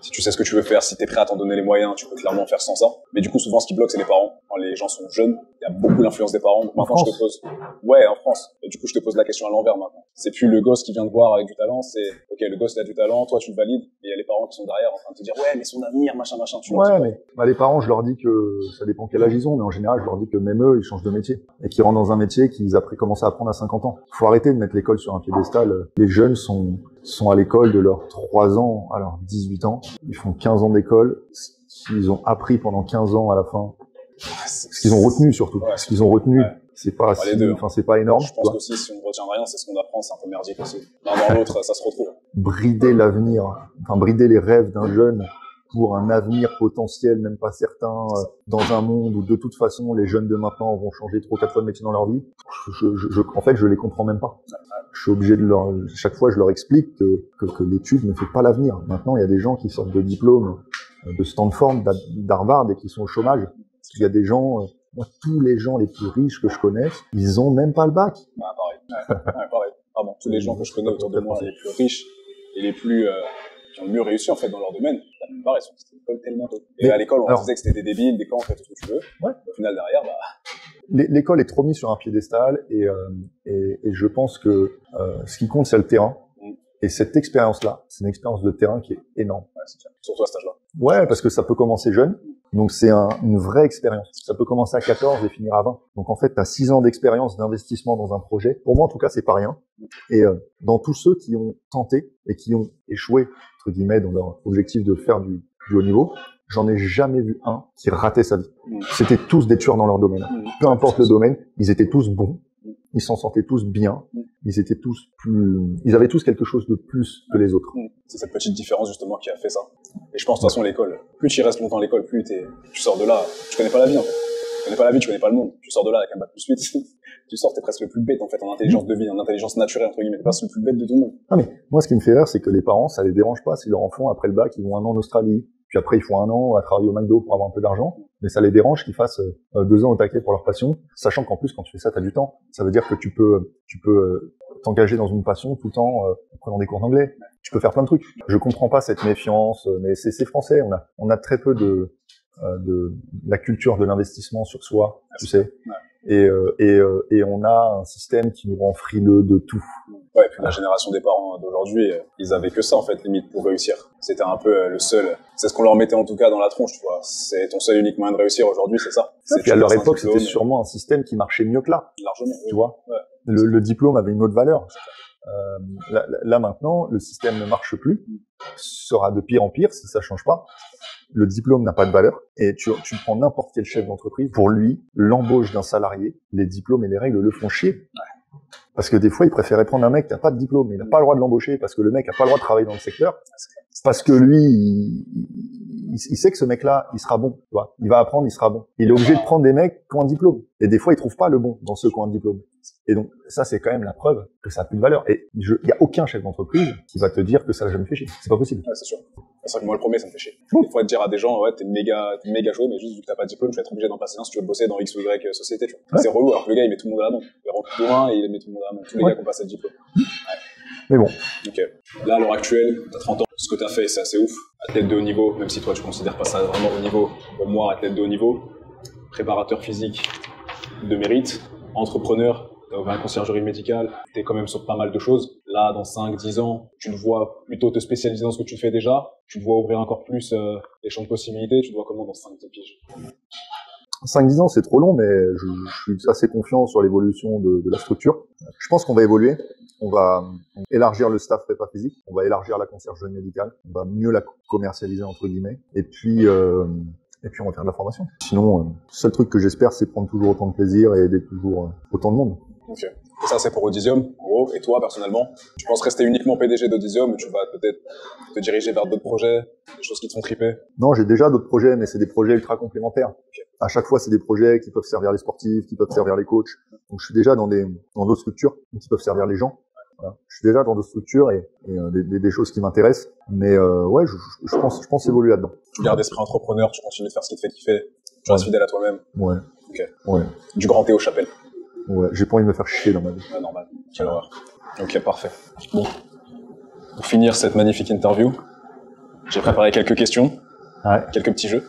si tu sais ce que tu veux faire, si t'es prêt à t'en donner les moyens, tu peux clairement faire sans ça. Mais du coup, souvent, ce qui bloque, c'est les parents. Quand les gens sont jeunes, il y a beaucoup l'influence des parents. Donc maintenant, je te pose... Ouais, en France. Et du coup, je te pose la question à l'envers maintenant. C'est plus le gosse qui vient te voir avec du talent, c'est, ok, le gosse, il a du talent, toi, tu le valides, et il y a les parents qui sont derrière en train de te dire, ouais, mais son avenir, machin, tu vois. Ouais, mais les parents, je leur dis que ça dépend quel âge ils ont, mais en général, je leur dis que même eux, ils changent de métier. Et qu'ils rentrent dans un métier qu'ils commencent à apprendre à 50 ans. Faut arrêter de mettre l'école sur un piédestal. Les jeunes sont à l'école de leurs 3 ans à leurs 18 ans. Ils font 15 ans d'école. Ce qu'ils ont appris pendant 15 ans à la fin, ce qu'ils ont retenu surtout. Ouais, ce qu'ils ont retenu, c'est pas c'est pas énorme. Je pense aussi, si on ne retient rien, c'est ce qu'on apprend, c'est un peu merdique aussi. L'un dans l'autre, ça se retrouve. Brider l'avenir, brider les rêves d'un jeune pour un avenir potentiel, même pas certain, dans un monde où de toute façon les jeunes de maintenant vont changer 3 ou 4 fois de métier dans leur vie. En fait, je les comprends même pas. Je suis obligé chaque fois je leur explique que l'étude ne fait pas l'avenir. Maintenant, il y a des gens qui sortent de diplômes de Stanford, d'Harvard et qui sont au chômage. Il y a des gens, moi, tous les gens les plus riches que je connais, ils ont même pas le bac. Ah, pareil. Pareil. Pardon. Tous les gens que je connais autour de moi, les plus riches et les plus, qui ont le mieux réussi, en fait, dans leur domaine, la plupart, ils sont à l'école tellement tôt. Et à l'école, on disait que c'était des débiles, des cons, en fait, tout ce que tu veux. Ouais. Au final, derrière, l'école est trop mise sur un piédestal et je pense que ce qui compte, c'est le terrain. Et cette expérience-là, c'est une expérience de terrain qui est énorme. Ouais, c'est clair. Surtout à cet âge-là. Ouais, parce que ça peut commencer jeune. Donc c'est une vraie expérience. Ça peut commencer à 14 et finir à 20. Donc en fait, tu as 6 ans d'expérience d'investissement dans un projet. Pour moi, en tout cas, c'est pas rien. Et dans tous ceux qui ont tenté et qui ont échoué, entre guillemets, dans leur objectif de faire du haut niveau, j'en ai jamais vu un qui ratait sa vie. C'était tous des tueurs dans leur domaine. Peu importe le domaine, ils étaient tous bons. Ils s'en sentaient tous bien. Ils avaient tous quelque chose de plus que les autres. C'est cette petite différence, justement, qui a fait ça. Et je pense, de toute façon, l'école, plus tu y restes longtemps à l'école, plus tu sors de là, tu connais pas la vie, en fait. connais pas la vie, tu connais pas le monde. Tu sors de là avec un bac +8, tu sors, t'es presque le plus bête, en fait, en intelligence de vie, en intelligence naturelle, entre guillemets. T'es presque le plus bête de tout le monde. Ah, mais moi, ce qui me fait rire, c'est que les parents, ça les dérange pas si leur enfant, après le bac, ils vont 1 an en Australie, puis après, ils font 1 an à travailler au McDo pour avoir un peu d'argent, mais ça les dérange qu'ils fassent 2 ans au taquet pour leur passion, sachant qu'en plus, quand tu fais ça, t'as du temps. Ça veut dire que tu peux t'engager dans une passion tout en prenant des cours d'anglais. Tu peux faire plein de trucs. Je comprends pas cette méfiance, mais c'est français. On a très peu de la culture de l'investissement sur soi, tu sais. Et on a un système qui nous rend frileux de tout. Ouais, puis la génération des parents d'aujourd'hui, ils avaient que ça, en fait, limite, pour réussir. C'était un peu le seul, c'est ce qu'on leur mettait en tout cas dans la tronche, tu vois. C'est ton seul unique moyen de réussir aujourd'hui, c'est ça. Et puis à leur époque, c'était sûrement un système qui marchait mieux que là. Largement. Tu vois. Ouais. Le diplôme avait une autre valeur. Là maintenant, le système ne marche plus, sera de pire en pire si ça change pas. Le diplôme n'a pas de valeur et tu prends n'importe quel chef d'entreprise, pour lui, l'embauche d'un salarié, les diplômes et les règles le font chier. Ouais. Parce que des fois, il préférait prendre un mec qui n'a pas de diplôme, il n'a pas le droit de l'embaucher parce que le mec n'a pas le droit de travailler dans le secteur, parce que lui, il sait que ce mec-là, il sera bon, tu vois. Il va apprendre, il sera bon. Il est obligé de prendre des mecs qui ont un diplôme. Et des fois, il trouve pas le bon dans ceux qui ont un diplôme. Et donc, ça, c'est quand même la preuve que ça a plus de valeur. Et il y a aucun chef d'entreprise qui va te dire que ça l'a jamais fait chier. C'est pas possible. Ouais, c'est sûr. C'est vrai que moi, le premier, ça me fait chier. Des fois, de dire à des gens, ouais, t'es méga chaud, mais juste vu que t'as pas de diplôme, tu vas être obligé d'en passer un si tu veux bosser dans X ou Y société, tu vois. Ouais. C'est relou, alors que le gars, il met tout le monde à l'amende. Il rentre pour un et il met tout le monde à l'amende. Tous les gars qui ont passé le diplôme. Ouais. Mais bon. Ok. Là, à l'heure actuelle, t'as 30 ans. Ce que t'as fait, c'est assez ouf. Athlète de haut niveau, même si toi, tu considères pas ça vraiment haut niveau. Pour moi, athlète de haut niveau, préparateur physique de mérite, entrepreneur, t'as ouvert une conciergerie médicale, t'es quand même sur pas mal de choses. Là, dans 5-10 ans, tu te vois plutôt te spécialiser dans ce que tu fais déjà, tu te vois ouvrir encore plus les champs de possibilités, tu te vois comment dans 5-10 piges? 5-10 ans, c'est trop long, mais je suis assez confiant sur l'évolution de la structure. Je pense qu'on va évoluer. On va élargir le staff prépa physique, on va élargir la conciergerie médicale, on va mieux la commercialiser entre guillemets, et puis on va faire de la formation. Sinon, le seul truc que j'espère, c'est prendre toujours autant de plaisir et aider toujours autant de monde. Ok. Et ça, c'est pour Audisium, en gros. Et toi, personnellement, tu penses rester uniquement PDG d'Audisium ou tu vas peut-être te diriger vers d'autres projets, des choses qui te font triper? Non, j'ai déjà d'autres projets, mais c'est des projets ultra complémentaires. Okay. À chaque fois, c'est des projets qui peuvent servir les sportifs, qui peuvent servir les coachs. Donc, je suis déjà dans d'autres structures qui peuvent servir les gens. Voilà. Je suis déjà dans d'autres structures et des choses qui m'intéressent. Mais ouais, je pense évoluer là-dedans. Tu gardes l'esprit entrepreneur, tu continues de faire ce qui te fait kiffer, tu restes fidèle à toi-même. Ouais. Ok. Ouais. Du grand thé aux chapelles. Ouais, j'ai pas envie de me faire chier dans ma vie. Ouais, normal. Quelle horreur. Ok, parfait. Bon. Pour finir cette magnifique interview, j'ai préparé quelques questions, quelques petits jeux.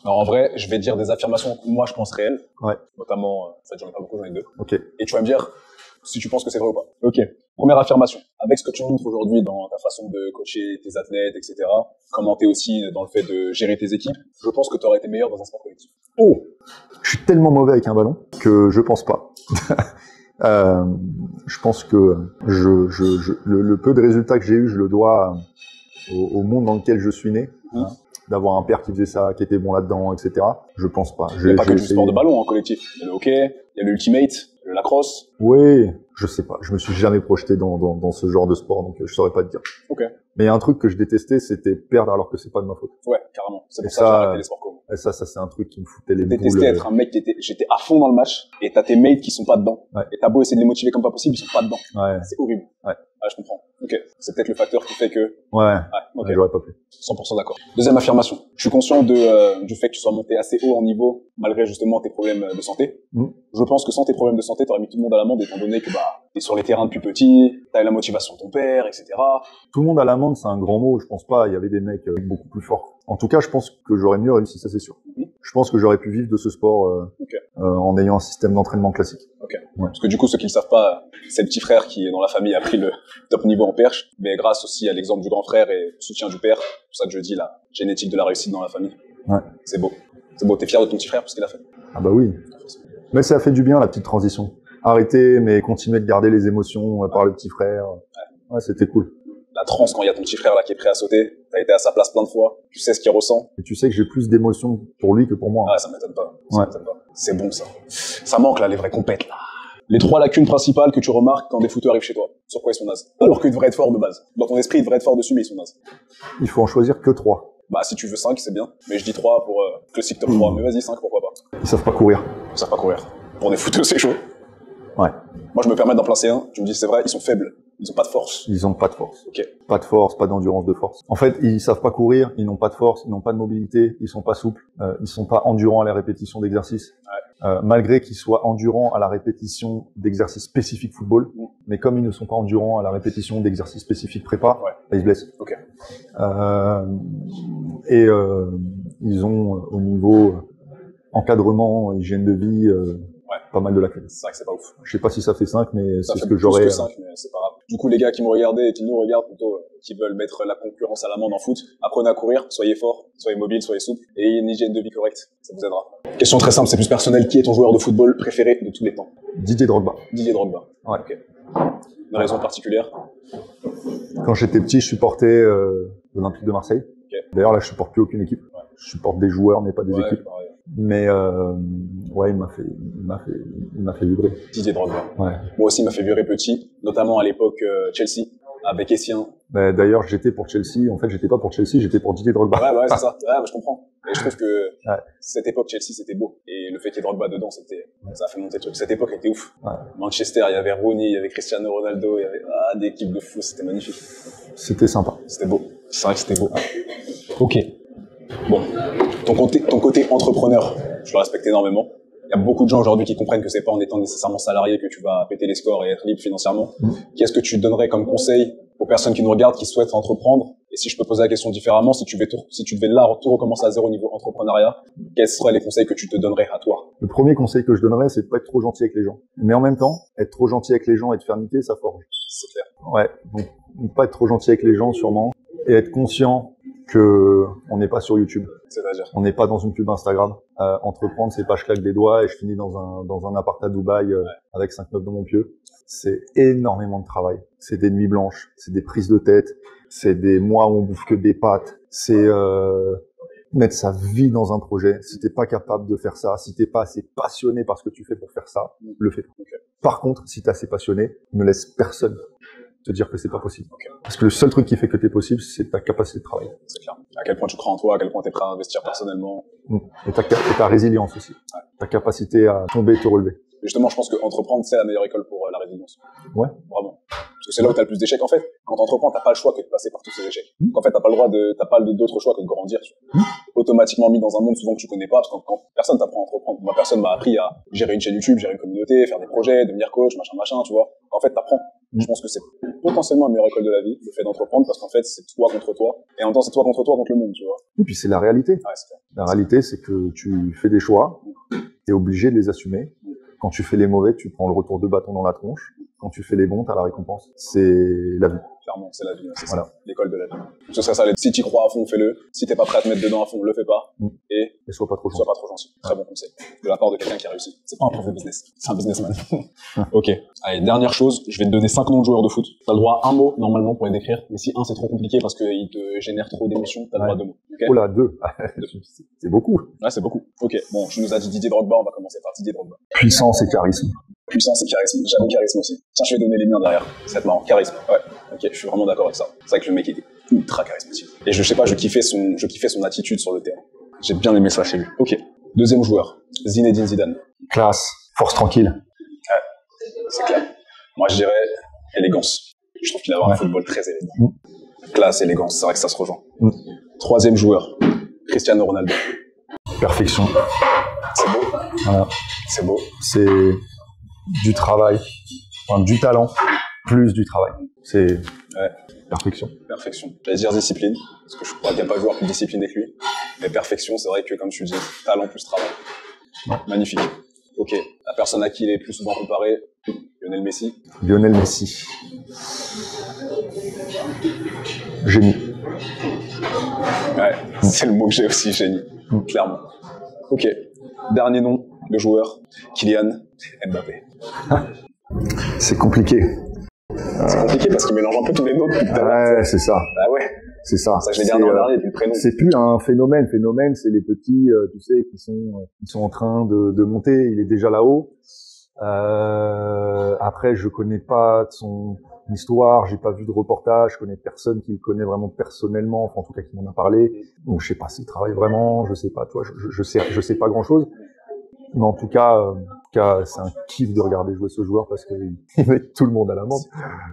Alors en vrai, je vais dire des affirmations que moi je pense réelles. Ouais. Notamment, en fait, j'en ai pas beaucoup, j'en ai 2. Ok. Et tu vas me dire si tu penses que c'est vrai ou pas. Ok. Première affirmation. Avec ce que tu montres aujourd'hui dans ta façon de coacher tes athlètes, etc., comment t'es aussi dans le fait de gérer tes équipes, je pense que tu aurais été meilleur dans un sport collectif. Oh! Je suis tellement mauvais avec un ballon que je pense pas. Je pense que le peu de résultats que j'ai eu, je le dois au monde dans lequel je suis né. Hein, d'avoir un père qui faisait ça, qui était bon là-dedans, etc. Je pense pas. Il n'y a pas que du sport de ballon en collectif. Il y a le hockey, il y a le ultimate, le lacrosse. Oui, je sais pas. Je me suis jamais projeté dans ce genre de sport, donc je saurais pas te dire. Ok. Mais il y a un truc que je détestais, c'était perdre alors que c'est pas de ma faute. Ouais, carrément. C'est pour ça que j'ai arrêté les sports co. Et ça c'est un truc qui me foutait les boules. Je détestais être un mec j'étais à fond dans le match, et t'as tes mates qui sont pas dedans. Ouais. Et t'as beau essayer de les motiver comme pas possible, ils sont pas dedans. Ouais. C'est horrible. Ouais. Ouais, je comprends. Ok. C'est peut-être le facteur qui fait que... Ouais. Ok. Ouais, j'aurais pas pu. 100% d'accord. Deuxième affirmation. Je suis conscient du fait que tu sois monté assez haut en niveau, malgré justement tes problèmes de santé. Je pense que sans tes problèmes de santé, t'aurais mis tout le monde à l'amende, étant donné que, t'es sur les terrains depuis petit, t'as eu la motivation de ton père, etc. Tout le monde à l'amende, c'est un grand mot. Je pense pas. Il y avait des mecs beaucoup plus forts. En tout cas, je pense que j'aurais mieux réussi, ça c'est sûr. Je pense que j'aurais pu vivre de ce sport en ayant un système d'entraînement classique. Ok. Ouais. Parce que du coup, ceux qui ne savent pas, c'est le petit frère qui, dans la famille, a pris le top niveau en perche, mais grâce aussi à l'exemple du grand frère et au soutien du père, c'est pour ça que je dis la génétique de la réussite dans la famille. Ouais. C'est beau. C'est beau. T'es fier de ton petit frère pour ce qu'il a fait? Ah bah oui. Mais ça a fait du bien, la petite transition. Arrêter, mais continuer de garder les émotions par le petit frère. Ouais, c'était cool. La transe quand il y a ton petit frère là qui est prêt à sauter, t'as été à sa place plein de fois, tu sais ce qu'il ressent. Et tu sais que j'ai plus d'émotions pour lui que pour moi. Ah, ça m'étonne pas. Ça m'étonne pas. C'est bon ça. Ça manque là, les vrais compètes là. Les 3 lacunes principales que tu remarques quand des footeux arrivent chez toi. Sur quoi ils sont nazes? Alors qu'ils devraient être forts de base. Dans ton esprit, ils devraient être forts dessus, mais ils sont nazes. Il faut en choisir que 3. Bah, si tu veux 5, c'est bien. Mais je dis 3 pour classique top 3. Mais vas-y, 5, pourquoi pas. Ils savent pas courir. Ils savent pas courir. Pour des footeux, c'est chaud. Ouais. Moi, je me permets d'en placer un. Tu me dis, c'est vrai, ils sont faibles. Ils ont pas de force. Ils ont pas de force. Ok. Pas de force, pas d'endurance de force. En fait, ils savent pas courir, ils n'ont pas de force, ils n'ont pas de mobilité, ils sont pas souples, ils sont pas endurants à la répétition d'exercices. Ouais. Malgré qu'ils soient endurants à la répétition d'exercices spécifiques football, mais comme ils ne sont pas endurants à la répétition d'exercices spécifiques prépa, bah, ils se blessent. Ok. Ils ont au niveau encadrement, hygiène de vie, pas mal de lacunes. C'est vrai que c'est pas ouf. Je sais pas si ça fait 5, mais ça c'est ce que j'aurais. Ça fait plus que 5, mais c'est pas grave. Du coup, les gars qui m'ont regardé et qui nous regardent plutôt, qui veulent mettre la concurrence à l'amende en foot, apprenez à courir, soyez forts, soyez mobiles, soyez souples, et ayez une hygiène de vie correcte. Ça vous aidera. Question très simple, c'est plus personnel. Qui est ton joueur de football préféré de tous les temps? Didier Drogba. Didier Drogba. Ouais. Ok. Une raison particulière? Quand j'étais petit, je supportais l'Olympique de Marseille. Okay. D'ailleurs, là, je supporte plus aucune équipe. Ouais. Je supporte des joueurs, mais pas des équipes. Pareil. Mais ouais, il m'a fait vibrer. Didier Drogba. Ouais. Moi aussi, il m'a fait vibrer petit, notamment à l'époque Chelsea, avec Essien. Bah, d'ailleurs, j'étais pour Chelsea. En fait, j'étais pas pour Chelsea, j'étais pour Didier Drogba. Ouais, c'est ça. Ouais, bah, je comprends. Et je trouve que cette époque Chelsea, c'était beau. Et le fait qu'il y ait Drogba dedans, ça a fait monter le truc. Cette époque était ouf. Ouais. Manchester, il y avait Rooney, il y avait Cristiano Ronaldo, il y avait des équipes de fous, c'était magnifique. C'était sympa. C'était beau. C'est vrai que c'était beau. Ok. Bon, ton côté entrepreneur, je le respecte énormément. Il y a beaucoup de gens aujourd'hui qui comprennent que c'est pas en étant nécessairement salarié que tu vas péter les scores et être libre financièrement. Qu'est-ce que tu donnerais comme conseil aux personnes qui nous regardent, qui souhaitent entreprendre? Et si je peux poser la question différemment, si tu devais là tout recommencer à zéro au niveau entrepreneuriat, quels seraient les conseils que tu te donnerais à toi? Le premier conseil que je donnerais, c'est de pas être trop gentil avec les gens. Mais en même temps, être trop gentil avec les gens et te faire niquer, ça forge. C'est clair. Ouais, donc pas être trop gentil avec les gens sûrement, et être conscient que on n'est pas sur YouTube. C'est-à-dire, on n'est pas dans une pub Instagram. Entreprendre, c'est pas je claque des doigts et je finis dans un appart à Dubaï avec 5 meufs dans mon pieu. C'est énormément de travail. C'est des nuits blanches, c'est des prises de tête, c'est des mois où on bouffe que des pâtes. C'est mettre sa vie dans un projet. Si t'es pas capable de faire ça, si t'es pas assez passionné par ce que tu fais pour faire ça, le fais pas. Okay. Par contre, si t'es assez passionné, ne laisse personne te dire que c'est pas possible. Okay. Parce que le seul truc qui fait que t'es possible, c'est ta capacité de travail. C'est clair. À quel point tu crois en toi, à quel point t'es prêt à investir personnellement. Et ta résilience aussi. Ouais. Ta capacité à tomber et te relever. Et justement, je pense que entreprendre, c'est la meilleure école pour la résilience. Ouais. Vraiment. Parce que c'est là où t'as le plus d'échecs. En fait, quand t'entreprends, t'as pas le choix que de passer par tous ces échecs. En fait, t'as pas d'autre choix que de grandir. Automatiquement mis dans un monde souvent que tu connais pas, parce que quand personne t'apprend à entreprendre. Moi, personne m'a appris à gérer une chaîne YouTube, gérer une communauté, faire des projets, devenir coach, machin, tu vois. En fait, t'apprends. Je pense que c'est potentiellement la meilleure école de la vie, le fait d'entreprendre, parce qu'en fait, c'est toi contre toi. Et en même temps, c'est toi contre le monde, tu vois. Et puis, c'est la réalité. Ouais, c'est clair. La réalité, c'est que tu fais des choix, t'es obligé de les assumer. Quand tu fais les mauvais, tu prends le retour de bâton dans la tronche. Quand tu fais les bons, t'as la récompense. C'est la vie. Clairement, c'est la vie. C'est ça, l'école de la vie. Ce serait ça. Si t'y crois à fond, fais-le. Si t'es pas prêt à te mettre dedans à fond, le fais pas. Et sois pas trop gentil. Très bon conseil. De la part de quelqu'un qui a réussi. C'est pas un prof de business. C'est un businessman. Ok. Allez, dernière chose. Je vais te donner 5 noms de joueurs de foot. T'as le droit à un mot, normalement, pour les décrire. Mais si un, c'est trop compliqué parce qu'il te génère trop d'émotions, t'as le droit à 2 mots. Okay. Oh là, 2. C'est beaucoup. Ouais, c'est beaucoup. Ok. Bon, tu nous as dit Didier Drogba. On va commencer par Didier Drogba. Puissance et charisme. Puissance et charisme. J'aime charisme aussi. Tiens, je vais donner les miens derrière. Ça va être marrant. Charisme. Ouais. Ok, je suis vraiment d'accord avec ça. C'est vrai que le mec était ultra charismatique. Et je sais pas, je kiffais son attitude sur le terrain. J'ai bien aimé ça chez lui. Ok. Deuxième joueur. Zinedine Zidane. Classe. Force tranquille. Ouais. C'est clair. Moi, je dirais élégance. Je trouve qu'il a un football très élégant. Classe, élégance. C'est vrai que ça se rejoint. Troisième joueur. Cristiano Ronaldo. Perfection. C'est beau. Voilà. C'est beau. C'est du travail, enfin, du talent, plus du travail. C'est perfection. Perfection. J'allais dire discipline, parce que je crois qu'il n'y a pas de joueur plus discipliné que lui. Mais perfection, c'est vrai que, comme tu dis, talent plus travail. Ouais. Magnifique. Ok. La personne à qui il est plus souvent comparé, Lionel Messi. Lionel Messi. Génie. Ouais, c'est le mot que j'ai aussi, génie. Clairement. Ok. Dernier nom de joueur, Kylian Mbappé. C'est compliqué. C'est compliqué parce qu'il mélange un peu tous les noms. Ouais, c'est ça. Ah ouais. C'est ça. Ça, je l'ai gardé en dernier, puis le prénom. C'est plus un phénomène. Phénomène, c'est les petits, tu sais, qui sont en train de monter. Il est déjà là-haut. Après, je connais pas histoire, j'ai pas vu de reportage, je connais personne qui le connaît vraiment personnellement, enfin, en tout cas qui m'en a parlé. Donc je sais pas s'il travaille vraiment, je sais pas, toi, je sais pas grand chose. Mais en tout cas, c'est un kiff de regarder jouer ce joueur parce qu'il met tout le monde à l'amende.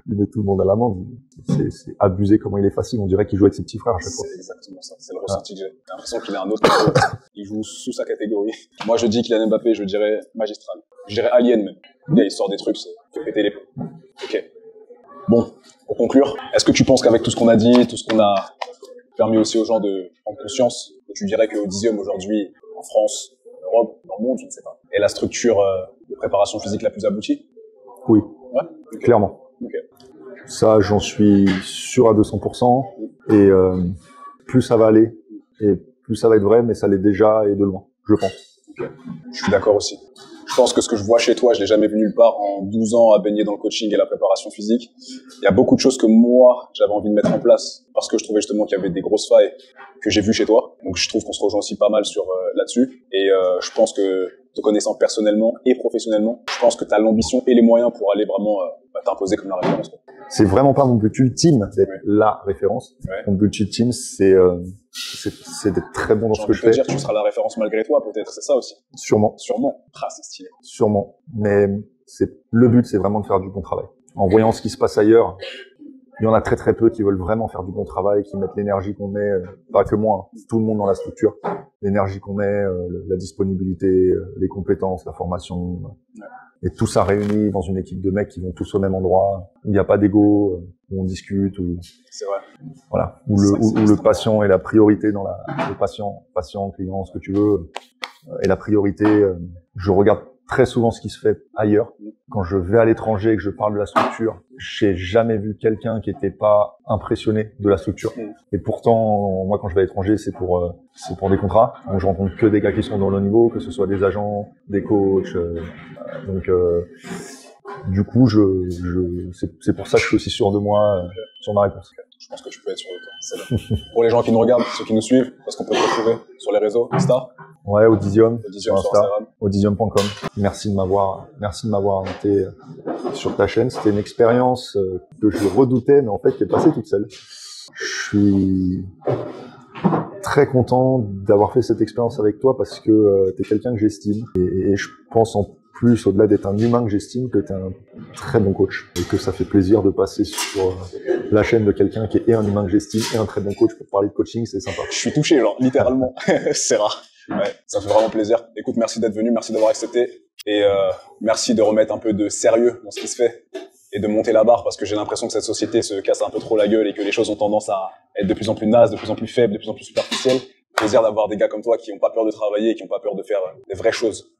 Il met tout le monde à l'amende. C'est abusé comment il est facile. On dirait qu'il joue avec ses petits frères à chaque fois. C'est exactement ça. C'est le ressenti que j'ai. J'ai l'impression qu'il a un autre niveau. Il joue sous sa catégorie. Moi, je dis Kylian Mbappé, je dirais magistral. Je dirais alien même. Là, il sort des trucs, ça fait péter les plombs. Ok. Bon, pour conclure, est-ce que tu penses qu'avec tout ce qu'on a dit, tout ce qu'on a permis aussi aux gens de prendre conscience, tu dirais qu'au 10e aujourd'hui, en France, en Europe, dans le monde, je ne sais pas, est la structure de préparation physique la plus aboutie? Oui, ouais, okay. Clairement. Okay. Ça, j'en suis sûr à 200%. Et plus ça va aller, et plus ça va être vrai, mais ça l'est déjà et de loin, je pense. Okay. Je suis d'accord aussi. Je pense que ce que je vois chez toi, je l'ai jamais vu nulle part en 12 ans à baigner dans le coaching et la préparation physique. Il y a beaucoup de choses que moi, j'avais envie de mettre en place parce que je trouvais justement qu'il y avait des grosses failles que j'ai vues chez toi. Donc je trouve qu'on se rejoint aussi pas mal sur là-dessus. Et je pense que, te connaissant personnellement et professionnellement, je pense que tu as l'ambition et les moyens pour aller vraiment t'imposer comme la référence. C'est vraiment pas mon but ultime d'être la référence. Ouais. Mon but ultime, c'est d'être très bon dans ce que je fais. Dire que tu seras la référence malgré toi, peut-être, c'est ça aussi. Sûrement. Sûrement. Ah, c'est stylé. Sûrement. Mais le but, c'est vraiment de faire du bon travail. En voyant ce qui se passe ailleurs, il y en a très très peu qui veulent vraiment faire du bon travail, qui mettent l'énergie qu'on met, pas que moi, hein, tout le monde dans la structure, l'énergie qu'on met, la disponibilité, les compétences, la formation, et tout ça réuni dans une équipe de mecs qui vont tous au même endroit, où il n'y a pas d'ego, où on discute, où c'est vrai. Voilà, où le patient est la priorité dans le patient, client, ce que tu veux, est la priorité. Je regarde très souvent ce qui se fait ailleurs. Quand je vais à l'étranger et que je parle de la structure, j'ai jamais vu quelqu'un qui était pas impressionné de la structure. Et pourtant, moi, quand je vais à l'étranger, c'est pour des contrats. Donc, je rencontre que des gars qui sont dans le niveau, que ce soit des agents, des coachs. Donc, du coup, c'est pour ça que je suis aussi sûr de moi, sur ma réponse. Je pense que tu peux être sûr de toi. C'est bon. Pour les gens qui nous regardent, ceux qui nous suivent, parce qu'on peut te retrouver sur les réseaux, Insta. Ouais, Odizium, sur Insta, odizium.com. Merci de m'avoir invité sur ta chaîne. C'était une expérience que je redoutais, mais en fait, qui est passée toute seule. Je suis très content d'avoir fait cette expérience avec toi parce que t'es quelqu'un que j'estime et je pense en plus, au-delà d'être un humain que j'estime, que t'es un très bon coach et que ça fait plaisir de passer sur la chaîne de quelqu'un qui est un humain que j'estime et un très bon coach pour parler de coaching, c'est sympa. Je suis touché, genre, littéralement. C'est rare. Ouais, ça fait vraiment plaisir. Écoute, merci d'être venu, merci d'avoir accepté et merci de remettre un peu de sérieux dans ce qui se fait et de monter la barre parce que j'ai l'impression que cette société se casse un peu trop la gueule et que les choses ont tendance à être de plus en plus nazes, de plus en plus faibles, de plus en plus superficielles. Plaisir d'avoir des gars comme toi qui n'ont pas peur de travailler et qui n'ont pas peur de faire des vraies choses.